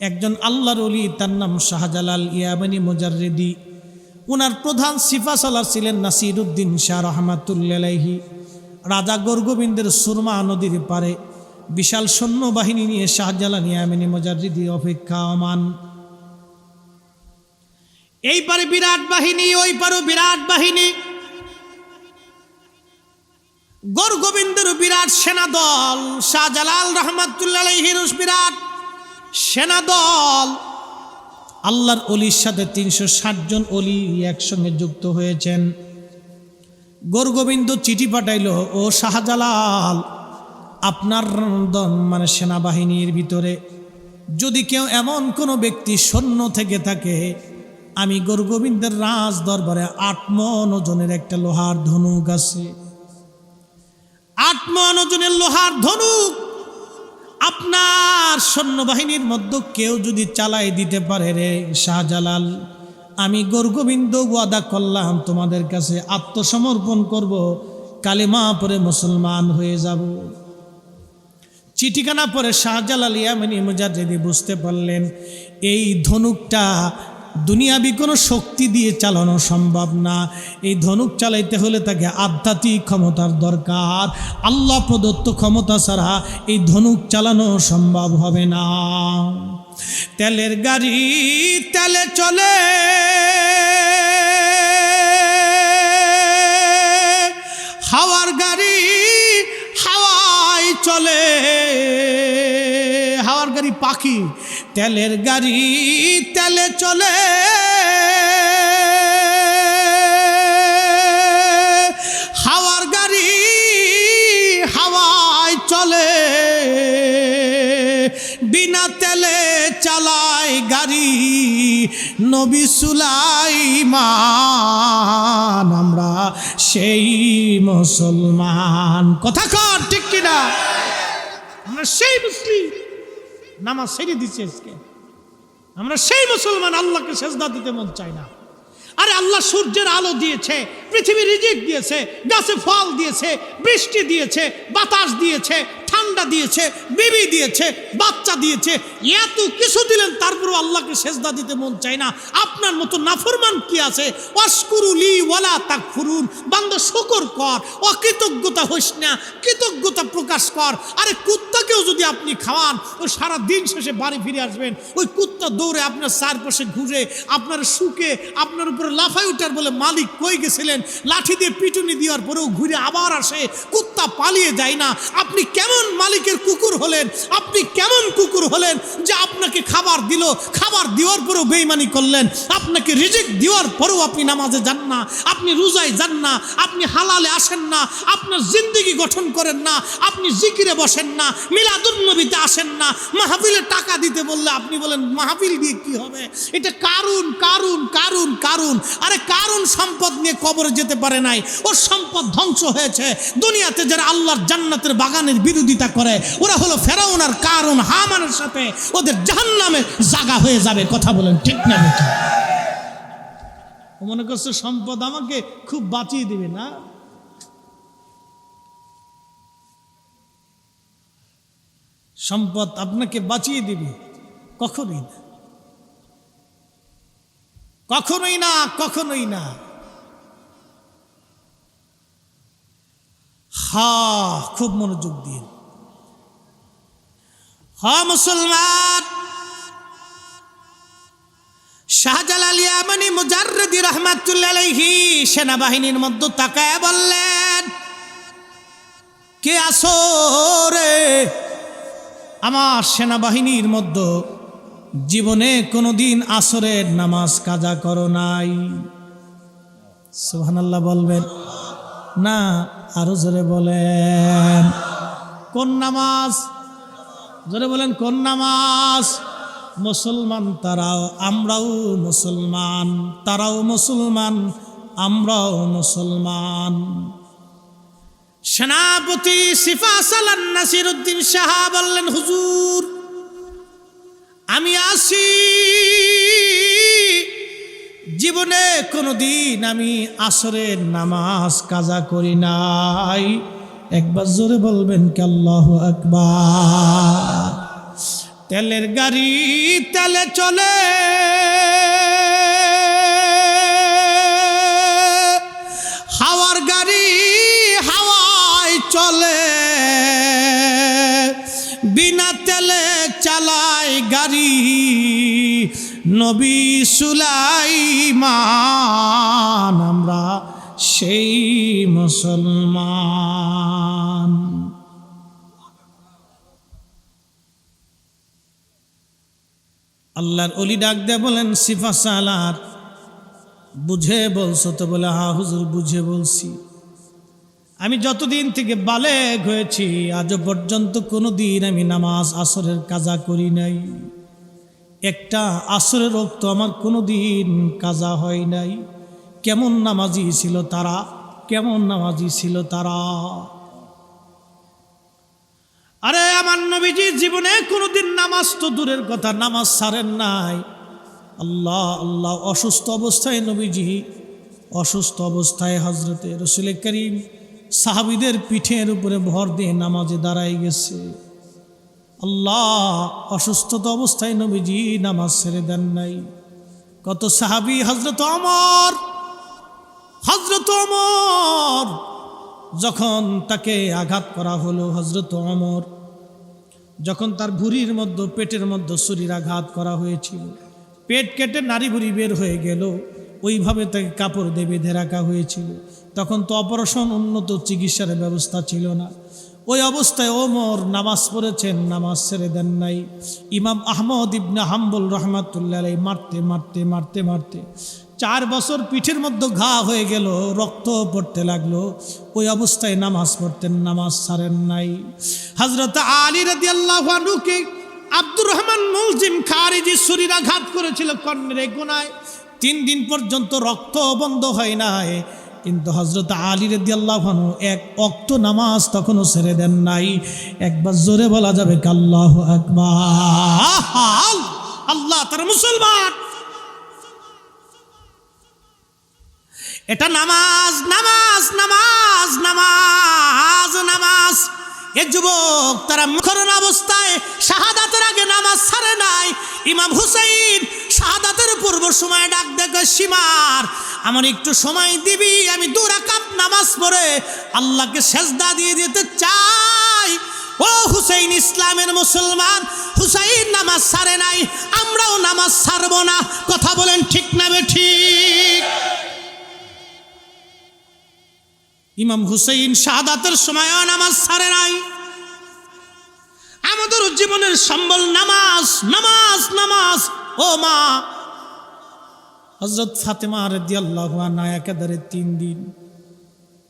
একজন আল্লাহর ওলি, তার নাম শাহজালাল ইয়ামানি মুজাররিদি। ওনার প্রধান সিফাসালার ছিলেন নাসিরউদ্দিন শাহ রহমাতুল্লাহি আলাইহি। রাজা গোরগোবিন্দের সুরমা নদীর পারে বিশাল সৈন্যবাহিনী নিয়ে শাহজালাল ইয়ামানি মুজাররিদি অপেক্ষামান। এই পারে বিরাট বাহিনী, ওই পারেও বিরাট বাহিনী। গোরগোবিন্দের বিরাট সেনাদল, শাহজালাল রহমাতুল্লাহি আলাইহির বিরাট সেনাদল। আল্লাহর অলির সাথে 360 জন অলি একসঙ্গে যুক্ত হয়েছেন। গোরগোবিন্দ চিঠি পাঠাইল, ও শাহজালাল, আপনার মানে সেনাবাহিনীর ভিতরে যদি কেউ এমন কোনো ব্যক্তি সৈন্য থেকে থাকে আমি গৌর গোবিন্দের রাজ দরবারে 8 মণ ওজনের একটা লোহার ধনুক আছে। 8 মণ ওজনের লোহার ধনুক আপনার সৈন্যবাহিনীর মধ্যে কেউ যদি চালাই দিতে পারে রে শাহজালাল, আমি গৌর গোবিন্দ ওয়াদা করলাম তোমাদের কাছে আত্মসমর্পণ করব, কালেমা পড়ে মুসলমান হয়ে যাব। চিঠিখানা পরে শাহজালাল ইয়ামানি মুজাদ্দিদি বুঝতে পারলেন এই ধনুকটা দুনিয়াবি কোনো শক্তি দিয়ে চালানো সম্ভব না। এই ধনুক চালাইতে হলে তাকে আধ্যাত্মিক ক্ষমতার দরকার। আল্লাহ প্রদত্ত ক্ষমতা ছাড়া এই ধনুক চালানো সম্ভব হবে না। তেলের গাড়ি তেলে চলে, হাওয়ার গাড়ি হাওয়ায় চলে। হাওয়ার গাড়ি পাখি, তেলের গাড়ি তেলে চলে। হাওয়ার গাড়ি হাওয়ায় চলে, বিনা তেলে চালায় গাড়ি নবী সুলাইমান। আমরা সেই মুসলমান। কথা কর ঠিক কিনা? আমরা সেই মুসলিম, নামাজ ছেড়ে দিচ্ছে আজকে। আমরা সেই মুসলমান, আল্লাহকে সেজদা দিতে মন চায় না। আরে আল্লাহ সূর্যের আলো দিয়েছে, পৃথিবী রিজিক দিয়েছে, গাছে ফল দিয়েছে, বৃষ্টি দিয়েছে, বাতাস দিয়েছে, ঠান্ডা দিয়েছে, বিবি দিয়েছে, বাচ্চা দিয়েছে, এত কিছু দিলেন, তারপরেও আল্লাহকে সেজদা দিতে মন চায় না। আপনার মতো নাফরমান কি আছে? ওয়াশকুরুলি ওয়ালা তাকফুরুন, বান্দা শুকর কর, অকৃতজ্ঞতা হইস না, কৃতজ্ঞতা প্রকাশ কর। আরে কুত্তাকেও যদি আপনি খাওয়ান, ও সারা দিন শেষে বাড়ি ফিরে আসবেন, ওই কুত্তা দৌড়ে আপনার চারপাশে ঘুরে আপনার শুকে আপনার উপরে লাফাই উঠার বলে মালিক কই গেছিলেন, লাঠি দিয়ে পিটুনি দেওয়ার পরেও ঘুরে আবার আসে। কুত্তা পালিয়ে যায় না। আপনি কেমন মালিকের কুকুর হলেন? আপনি কেমন কুকুর হলেন যে আপনাকে খাবার দিল, খাবার দেওয়ার পরেও বেঈমানি করলেন? আপনাকে রিজিক দেওয়ার পরেও আপনি নামাজে যান না, আপনি রোজায় যান না, আপনি হালালে আসেন না, আপনার জিন্দেগি গঠন করেন না, আপনি জিকিরে বসেন না, মিলাদুন নবীতে আসেন না, মাহফিলে টাকা দিতে বললে আপনি বলেন মাহফিল দিয়ে কি হবে? এটা কারুন কারুন কারুন কারুন। আরে কারুন সম্পদ নিয়ে কবরে যেতে পারে নাই, ওর সম্পদ ধ্বংস হয়েছে। দুনিয়াতে যারা আল্লাহর জান্নাতের বাগানের বিরোধিতা করে ওরা হলো ফেরাউন আর কারুন, হামানের সাথে ওদের জাহান্নামে জায়গা হয়ে যাবে। কথা বলেন ঠিক না বেটা? ও মনে করছে সম্পদ আমাকে খুব বাঁচিয়ে দিবে না। সম্পদ আপনাকে বাঁচিয়ে দিবে? কখনোই না, কখনোই না, কখনোই না। খুব মনোযোগ দিন। মুসলমান, শাহজালাল ইয়ামানি মুজাররিদি রাহমাতুল্লাহ আলাইহি সেনাবাহিনীর মধ্যে তাকায় বললেন, কে আসো রে? আমার সেনাবাহিনীর মধ্যে জীবনে কোনোদিন আসরের নামাজ কাজা করো নাই? সুবহানাল্লাহ বলবেন না? আরো জোরে বলেন। কোন নামাজ? জোরে বলেন কোন নামাজ? মুসলমান তারাও, আমরাও মুসলমান, তারাও মুসলমান, আমরাও মুসলমান। সেনাপতি সিফা সালান নাসিরউদ্দিন শাহ বললেন, হুজুর আমি আসি, জীবনে কোনোদিন আমি আসরের নামাজ কাজা করি নাই। একবার জোরে বলবেন কি আল্লাহু আকবার। তেলের গাড়ি তেলে চলে, হাওয়ার গাড়ি হাওয়ায় চলে, বিনা তেলে চালায় গাড়ি নবী সুলাইমান। আমরা সেই মুসলমান। আল্লাহর ওলি ডাক দিয়ে বলেন, সিফা সালার বুঝে বলছো তো? বলে হ্যাঁ হুজুর বুঝে বলছি। আমি যতদিন থেকে বালেগ হয়েছি আজও পর্যন্ত কোনো দিন আমি নামাজ আসরের কাজা করি নাই। একটা আসরের রক্ত আমার কোনো দিন কাজা হয় নাই। কেমন নামাজি ছিল তারা, কেমন নামাজি ছিল তারা। আরে আমার নবীজি জীবনে কোনোদিন নামাজ তো দূরের কথা, নামাজ ছাড়েন নাই। আল্লাহ আল্লাহ, অসুস্থ অবস্থায় নবীজি, অসুস্থ অবস্থায় হজরতে রসুল করিম সাহাবীদের পিঠের উপরে ভর দিয়ে নামাজে দাঁড়াই গেছে। আল্লাহ, অসুস্থতা অবস্থায় নবীজি নামাজ ছেড়ে দেন নাই। কত সাহাবী, হজরত ওমর, হজরত ওমর যখন তাকে আঘাত করা হলো, হজরত ওমর যখন তার ভুঁড়ির মধ্যে, পেটের মধ্যে ছুরির আঘাত করা হয়েছিল, পেট কেটে নাড়ি ভুঁড়ি বের হয়ে গেল, ওইভাবে তাকে কাপড় দিয়ে বেঁধে রাখা হয়েছিল। তখন তো অপারেশন, উন্নত চিকিৎসার ব্যবস্থা ছিল না। ওই অবস্থায় ওমর নামাজ পড়েছেন, নামাজ ছেড়ে দেন নাই। ইমাম আহমদ ইবনে হাম্বল রহমাতুল্লাহ আলাইহি মারতে মারতে মারতে মারতে 4 বছর পিঠের মধ্যে ঘা হয়ে গেল, রক্ত পড়তে লাগলো। ওই অবস্থায় নামাজ পড়তেন, নামাজ ছাড়েন নাই। হযরত আলী রাদিয়াল্লাহু আনহুকে আব্দুর রহমান মুলজিম খারিজি ছুরির আঘাত করেছিল কর্ণের গোনায়। 3 দিন পর্যন্ত রক্ত বন্ধ হয় নাই, কিন্তু হযরত আলী রাদিয়াল্লাহু আনহু এক ওয়াক্ত নামাজ তখনও ছেড়ে দেন নাই। একবার জোরে বলা যাবে আল্লাহু আকবার। আল্লাহ, তারা মুসলমান। এটা নামাজ, নামাজ, নামাজ, নামাজ, নামাজ। এ যুবক তারা মুখরণ অবস্থায় শাহাদাতের আগে নামাজ ছাড়ে নাই। ইমাম হুসাইন শাহাদাতের পূর্ব সময় ডাক দেখে, সীমার আমার একটু সময় দিবি, আমি 2 রাকাত নামাজ পড়ে আল্লাহকে সেজদা দিয়ে দিতে চাই। ও হুসাইন ইসলামের মুসলমান, হুসাইন নামাজ ছাড়ে নাই, আমরাও নামাজ ছাড়ব না। কথা বলেন ঠিক না বেঠিক? ইমাম হুসাইন শাহাদাতের সময়ও নামাজ ছাড়ে নাই। আমাদের জীবনের সম্বল নামাজ, নামাজ, নামাজ। ও মা, হযরত ফাতেমা রাদিয়াল্লাহু আনহা একেবারে 3 দিন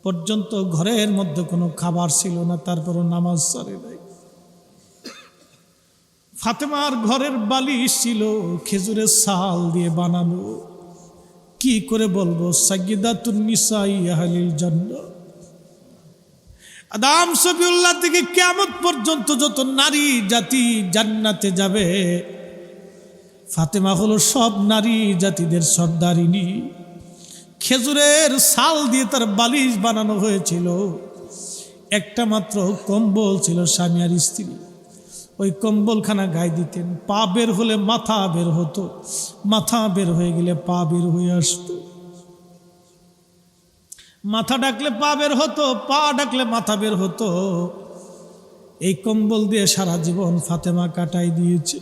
পর্যন্ত ঘরের মধ্যে কোনো খাবার ছিল না, তারপরও নামাজ ছাড়ে নাই। ফাতেমার ঘরের বালিশ ছিল খেজুরের ছাল দিয়ে বানানো। কি করে বলবো, সাইয়্যিদাতুন নিসাই আহলিল জান্নাহ। আদম সফিউল্লাহ থেকে কিয়ামত পর্যন্ত যত নারী জাতি জান্নাতে যাবে, ফাতেমা হলো সব নারী জাতিদের সর্দারিনী। খেজুরের ছাল দিয়ে তার বালিশ বানানো হয়েছিল। একটা মাত্র কম্বল ছিল স্বামী আর স্ত্রী। ওই কম্বলখানা গায়ে দিতেন, পা বের হলে মাথা বের হতো, মাথা বের হয়ে গেলে পা বের হয়ে আসতো। মাথা ডাকলে পা বের হতো, পা ডাকলে মাথা বের হতো। এই কম্বল দিয়ে সারা জীবন ফাতেমা কাটাই দিয়েছে।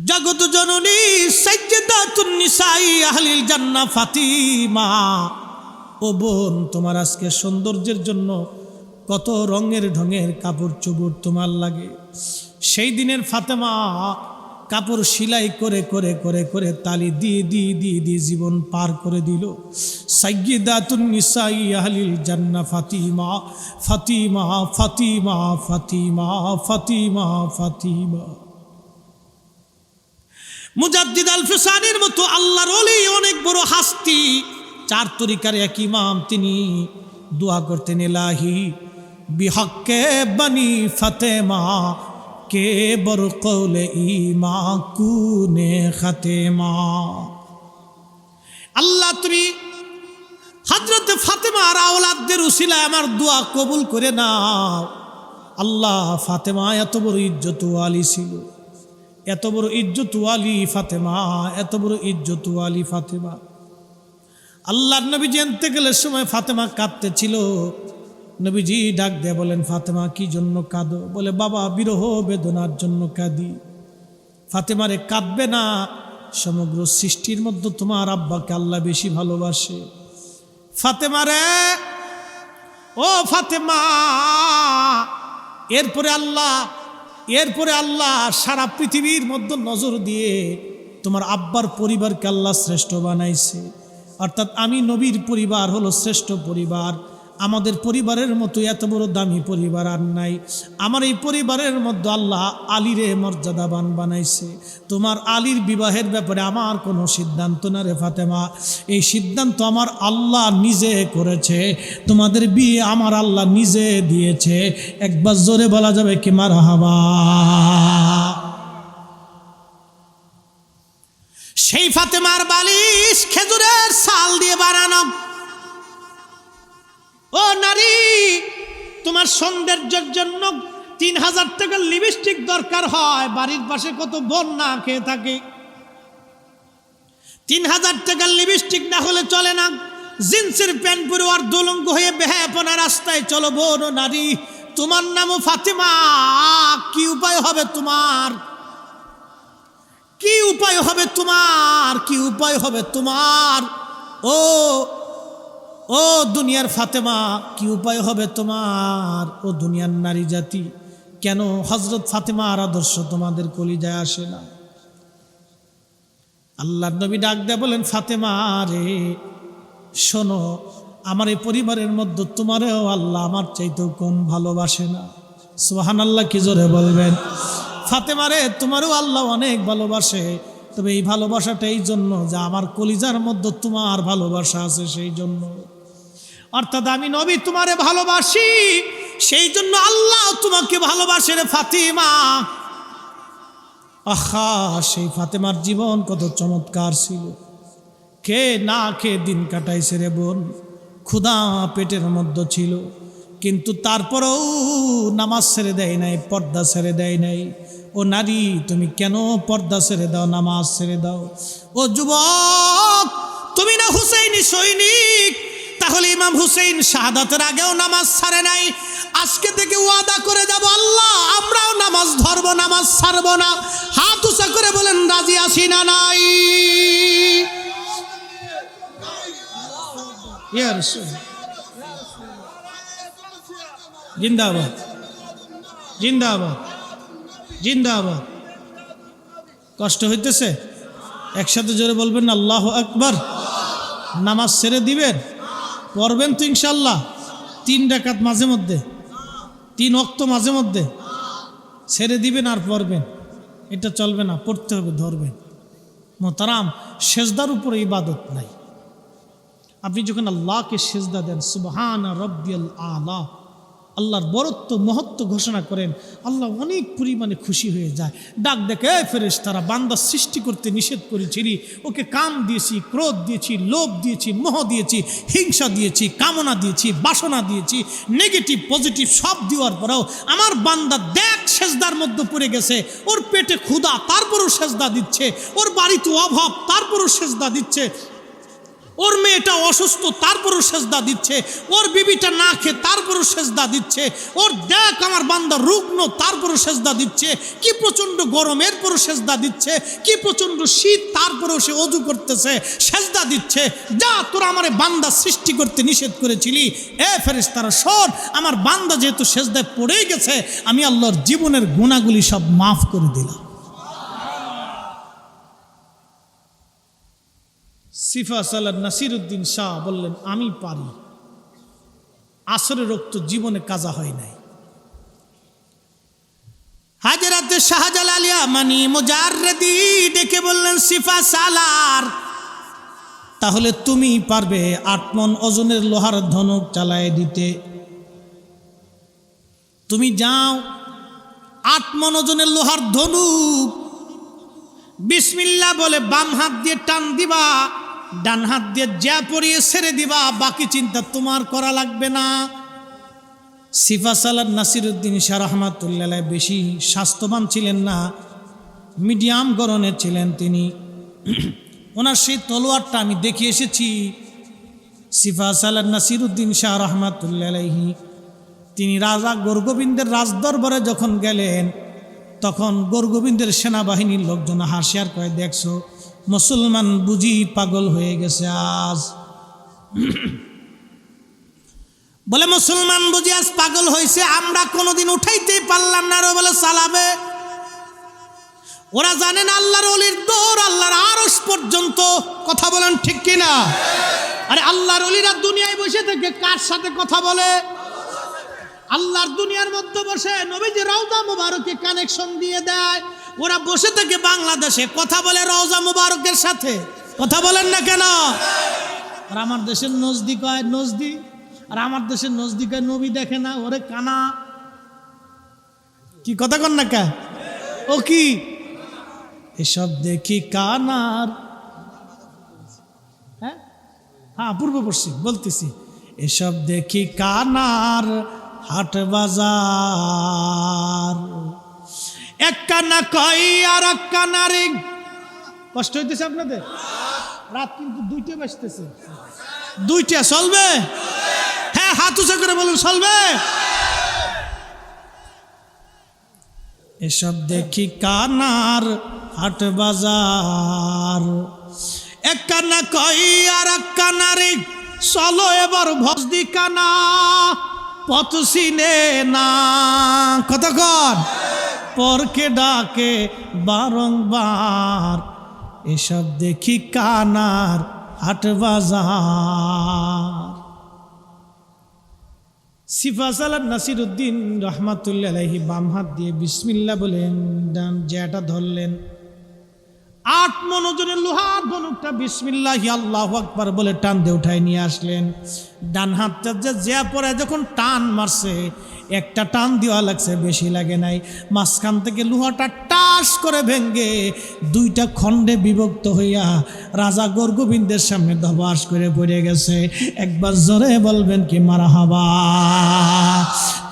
জগত জননী সাইয়্যিদাতুন নিসাই আহলিল জান্নাহ ফাতিমা। ও বোন, তোমার আজকে সৌন্দর্যের জন্য কত রঙের ঢঙের কাপড় চোপড় তোমার লাগে। সেই দিনের ফাতেমা কাপড় সেলাই করে করে করে করে তালি দিয়ে দিয়ে দিয়ে দিয়ে জীবন পার করে দিল। সাইয়্যিদাতুন নিসাই আহলিল জান্নাহ ফাতিমা, ফাতিমা, ফাতিমা, ফাতিমা, ফাতিমা, ফাতিমা। মুজাদ্দিদ আল ফিসানির মতো আল্লাহর ওলি, অনেক বড় হাস্তি, 4 তরিকার এক ইমাম, তিনি দোয়া করতেন, ইলাহি বিহক্কে বনি ফাতেমা কে বড় কৌলে ইমা কুনে খাতেমা। আল্লাহ, তুমি হযরত ফাতেমার আওলাদদের উসিলায় আমার দোয়া কবুল করে নাও। আল্লাহ, ফাতেমা এত বড় ইজ্জতওয়ালি ছিল, এত বড় ইজ্জতওয়ালি ফাতেমা, এত বড় ইজ্জতওয়ালি ফাতেমা। আল্লাহর নবী জানতে গেলে সময় ফাতেমা কাঁদতেছিল। নবীজি ডাক দিয়ে বলেন, ফাতেমা কি জন্য কাঁদো? বলে, বাবা বিরহ বেদনার জন্য কাঁদি। ফাতেমারে, কাঁদবে না, সমগ্র সৃষ্টির মধ্যে তোমার আব্বাকে আল্লাহ বেশি ভালোবাসে। ফাতেমারে, ও ফাতেমা, এরপরে আল্লাহ সারা পৃথিবীর মধ্যে নজর দিয়ে তোমার আব্বার পরিবারকে আল্লাহ শ্রেষ্ঠ বানাইছে। অর্থাৎ আমি নবীর পরিবার হলো শ্রেষ্ঠ পরিবার, আমাদের পরিবারের মতো এত বড় দামি পরিবার আর নাই। আমার এই পরিবারের মধ্যে আল্লাহ আলীরে মর্যাদাবান বানাইছে। তোমার আলীর বিবাহের ব্যাপারে আমার কোনো সিদ্ধান্ত না রে ফাতেমা, এই সিদ্ধান্ত আমার আল্লাহ নিজে করেছে। তোমাদের বিয়ে আমার আল্লাহ নিজে দিয়েছে। একবার জোরে বলা যাবে কি মারহাবা। সেই ফাতেমার বালিশ খেজুরের ছাল দিয়ে বানানো। ও নারী, তোমার সৌন্দর্যের জন্য 3000 টাকার লিপস্টিক দরকার হয়। বাড়ির পাশে কত বোন না খেয়ে থাকে। 3000 টাকার লিপস্টিক না হলে চলে না। জিন্সের প্যান্ট পরে আর দোলঙ্গ হয়ে বেহায়াপনা রাস্তায় চলো। বোন ও নারী, তোমার নামও ফাতেমা। কি উপায় হবে তোমার? কি উপায় হবে তোমার? কি উপায় হবে তোমার? ও দুনিয়ার ফাতেমা, কি উপায় হবে তোমার? ও দুনিয়ার নারী জাতি, কেন হযরত ফাতেমার আদর্শ তোমাদের কলিজায় আসে না? আল্লাহর নবী ডাক দেয়া বলেন, ফাতেমা রে শোনো, আমার এই পরিবারের মধ্যে তোমারেও আল্লাহ আমার চাইতেও কম ভালোবাসে না। সুবহানাল্লাহ, কি জোরে বলবেন। ফাতেমা রে, তোমারও আল্লাহ অনেক ভালোবাসে, তবে এই ভালোবাসাটা এই জন্য যে আমার কলিজার মধ্যে তোমার ভালোবাসা আছে, সেই জন্য। অর্থাৎ আমি নবী তোমারে ভালোবাসি, সেই জন্য আল্লাহ তোমাকে ভালোবাসে রে ফাতেমা। আহা, সেই ফাতেমার জীবন কত চমৎকার ছিল। কে না খেয়ে দিন কাটাইছে রে বোন, ক্ষুধা পেটের মধ্যে ছিল, কিন্তু তারপরেও নামাজ ছেড়ে দেয় নাই, পর্দা ছেড়ে দেয় নাই। ও নারী, তুমি কেন পর্দা ছেড়ে দাও, নামাজ ছেড়ে দাও? ও যুবক, তুমি না হুসাইনি সৈনিক, তাহলে ইমাম হুসাইন শাহাদাতের আগেও নামাজ ছাড়ে নাই। আজকে থেকে ওয়াদা করে যাব, আল্লাহ আমরাও নামাজ ধরবো, নামাজ ছাড়বো না। হাত উঁচা করে বলেন, রাজি আছি না নাই? জিন্দাবাদ, জিন্দাবাদ, জিন্দাবাদ। কষ্ট হইতেছে? একসাথে জোরে বলবেন আল্লাহু আকবার। নামাজ ছেড়ে দিবেন? পড়বেন তো ইনশাল্লাহ? 3 রাকাত মাঝে মধ্যে, 3 ওয়াক্ত মাঝে মধ্যে ছেড়ে দিবেন আর পড়বেন? এটা চলবে না, পড়তে হবে, ধরবেন। মোহতারাম, সেজদার উপরে ইবাদত নাই। আপনি যখন আল্লাহকে সেজদা দেন, সুবহানা রাব্বিয়াল আলা, আল্লাহর বরত্ব মহত্ব ঘোষণা করেন, আল্লাহ অনেক পরিমাণে খুশি হয়ে যায়। ডাক দেখে, ফেরেশতারা, বান্দা সৃষ্টি করতে নিষেধ করেছিলি, ওকে কাম দিয়েছি, ক্রোধ দিয়েছি, লোভ দিয়েছি, মোহ দিয়েছি, হিংসা দিয়েছি, কামনা দিয়েছি, বাসনা দিয়েছি, নেগেটিভ পজিটিভ সব দেওয়ার পরেও আমার বান্দা দেখ সেজদার মধ্যে পড়ে গেছে। ওর পেটে ক্ষুধা, তারপরও সেজদা দিচ্ছে। ওর বাড়িতে অভাব, তারপরও সেজদা দিচ্ছে। ওর মেয়েটা অসুস্থ, তারপরও সেজদা দিচ্ছে। ওর বিবিটা না খেয়ে তারপরও সেজদা দিচ্ছে। ওর দেখ আমার বান্দা রুগ্ন, তারপরও সেজদা দিচ্ছে। কি প্রচণ্ড গরম, এরপরও সেজদা দিচ্ছে। কি প্রচণ্ড শীত, তারপরেও সে অজু করতেছে, সেজদা দিচ্ছে। যা, তোরা আমার বান্দা সৃষ্টি করতে নিষেধ করেছিলি। ফেরেশতারা শোন, আমার বান্দা যেহেতু সেজদায় পড়েই গেছে, আমি আল্লাহর জীবনের গুনাহগুলি সব মাফ করে দিলাম। সিফা সালাদ নাসিরউদ্দিন শাহ বললেন, আমি পারি। আসরের রক্ত জীবনে কাজা হয় নাই। হাজরাতে শাহজালাল ইয়ামানি মুজাররিদি ডেকে বললেন, সিফা সালার, তাহলে তুমি পারবে 8 মণ ওজনের লোহার ধনুক চালায় দিতে? তুমি যাও, 8 মণ ওজনের লোহার ধনুক বিসমিল্লাহ বলে বাম হাত দিয়ে টান দিবা, ডান হাত দিয়ে যা পরিয়ে ছেড়ে দিবা, বাকি চিন্তা তোমার করা লাগবে না। সিফা সালাদ নাসিরউদ্দিন শাহ রহমাতুল্লাহ আলাইহি বেশি স্বাস্থ্যবান ছিলেন না, মিডিয়াম গড়নের ছিলেন তিনি। ওনার সেই তলোয়ারটা আমি দেখে এসেছি। সিফা সালাদ নাসিরউদ্দিন শাহ রহমাতুল্লাহ আলাইহি তিনি রাজা গোরগোবিন্দের রাজদরবারে যখন গেলেন, তখন গোরগোবিন্দের সেনাবাহিনীর লোকজন হাসি আর কয়, দেখছো মুসলমান বুঝি পাগল হয়ে গেছে আজ। বলে, মুসলমান বুঝি আজ পাগল হয়েছে, আমরা কোনোদিন উঠাইতেই পারলাম না। বলে চালাবে। ওরা জানেন আল্লাহর ওলির দৌড় আল্লাহর আরশ পর্যন্ত। কথা বলেন ঠিক কিনা? আরে আল্লাহর ওলিরা দুনিয়ায় বসে থেকে কার সাথে কথা বলে? আল্লাহর দুনিয়ার মধ্যে বসে নবীজি রওজা মুবারকে কানেকশন দিয়ে দেয়। ওরা বসে থেকে বাংলাদেশে কথা বলে রওজা মুবারকের সাথে। কথা বলেন না কেন? আর আমার দেশের নজদিক হয় নজদি, আর আমার দেশের নজদিক হয় নবী দেখে না। ওরে কানা, কি কথা কন না কে? ও কি এসব দেখি কানার, হ্যাঁ হ্যাঁ পূর্ব পশ্চিম বলতেছি, এসব দেখি কানার হাট বাজার। এক কানা কই আর এক কানারে। কষ্ট হইতেছে আপনাদের? রাত কিন্তু 2টা বাজতেছে। 2টা চলবে? হ্যাঁ হাত উঁচা করে বলুন চলবে। এসব দেখি কানার হাট বাজার। এক কানা কই আর এক কানারে, চলো এবার ভজদি কানা পথ চিনে না। কতক্ষণ পরকে ডাকে বারংবার, এসব দেখি কানার হাট বাজার। সিফাসালাত নাসিরউদ্দিন রহমাতুল্লাহ আলাইহি বাম হাত দিয়ে বিসমিল্লাহ বলেন, ডান যেটা ধরলেন 8 মণ ওজনের লোহার ধনুকটা বিসমিল্লাহি আল্লাহু আকবার বলে টান দিয়ে উঠায় নিয়ে আসলেন। ডান হাতটা যে পরে যখন টান মারছে, একটা টান দেওয়া লাগছে, বেশি লাগে নাই। মাঝখান থেকে লোহাটা টাস করে ভেঙ্গে 2টা খণ্ডে বিভক্ত হইয়া রাজা গর্গোবিন্দের সামনে ধবাস করে পড়ে গেছে। একবার জোরে বলবেন কি মারহাবা।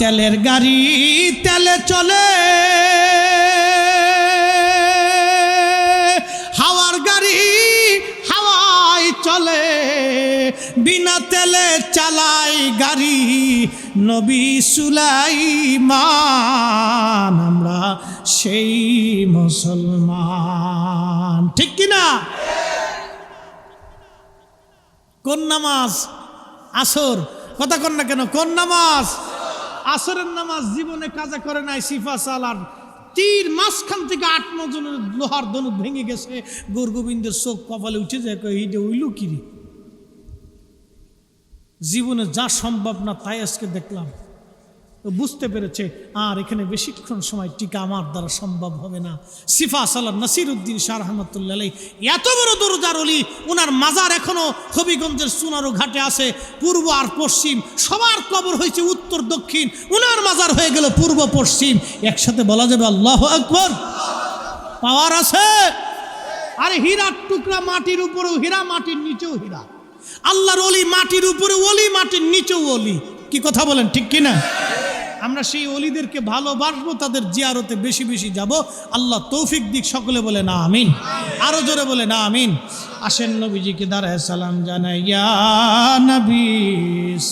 তেলের গাড়ি তেলে চলে, হাওয়ার গাড়ি হাওয়ায় চলে, বিনা তেলে চালাই গাড়ি নবী সুলাইমান। আমরা সেই মুসলমান, ঠিক কিনা? কোন নামাজ? আসর। কথা কন না কেন? কোন নামাজ? আসরের নামাজ জীবনে কাজা করে নাই। সিফা সালার তীর মাঝখান থেকে 8 মণ ওজনের লোহার ধনুক ভেঙে গেছে। গর্গোবিন্দের চোখ কপালে উঠে যায়, এইটা হইল কি রে? জীবনে যা সম্ভব না তাই আজকে দেখলাম। বুঝতে পেরেছে আর এখানে বেশিক্ষণ সময় টিকা আমার দ্বারা সম্ভব হবে না। সিফা সালার নাসিরউদ্দিন শাহ রহমাতুল্লাহ আলাইহি এত বড় দরজার ওলি, ওনার মাজার এখনো হবিগঞ্জের সোনারু ঘাটে আছে। পূর্ব আর পশ্চিম সবার কবর হয়েছে উত্তর দক্ষিণ, ওনার মাজার হয়ে গেল পূর্ব পশ্চিম। একসাথে বলা যাবে আল্লাহু আকবার। পাওয়ার আছে। আরে হীরার টুকরা মাটির উপরেও হীরা, মাটির নিচেও হীরা। আল্লাহর ওলি মাটির উপরে ওলি, মাটির নিচেও ওলি। কি কথা বলেন, ঠিক কিনা? আমরা সেই ওলিদেরকে ভালোবাসবো, তাদের জিয়ারতে বেশি বেশি যাব। আল্লাহ তৌফিক দিক। সকলে বলে না আমিন, আরো জোরে বলে না আমিন। আসেন নবীজিকে দাঁড়ায় সালাম জানাই, ইয়া নবী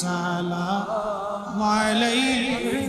সালাম আলাইহি।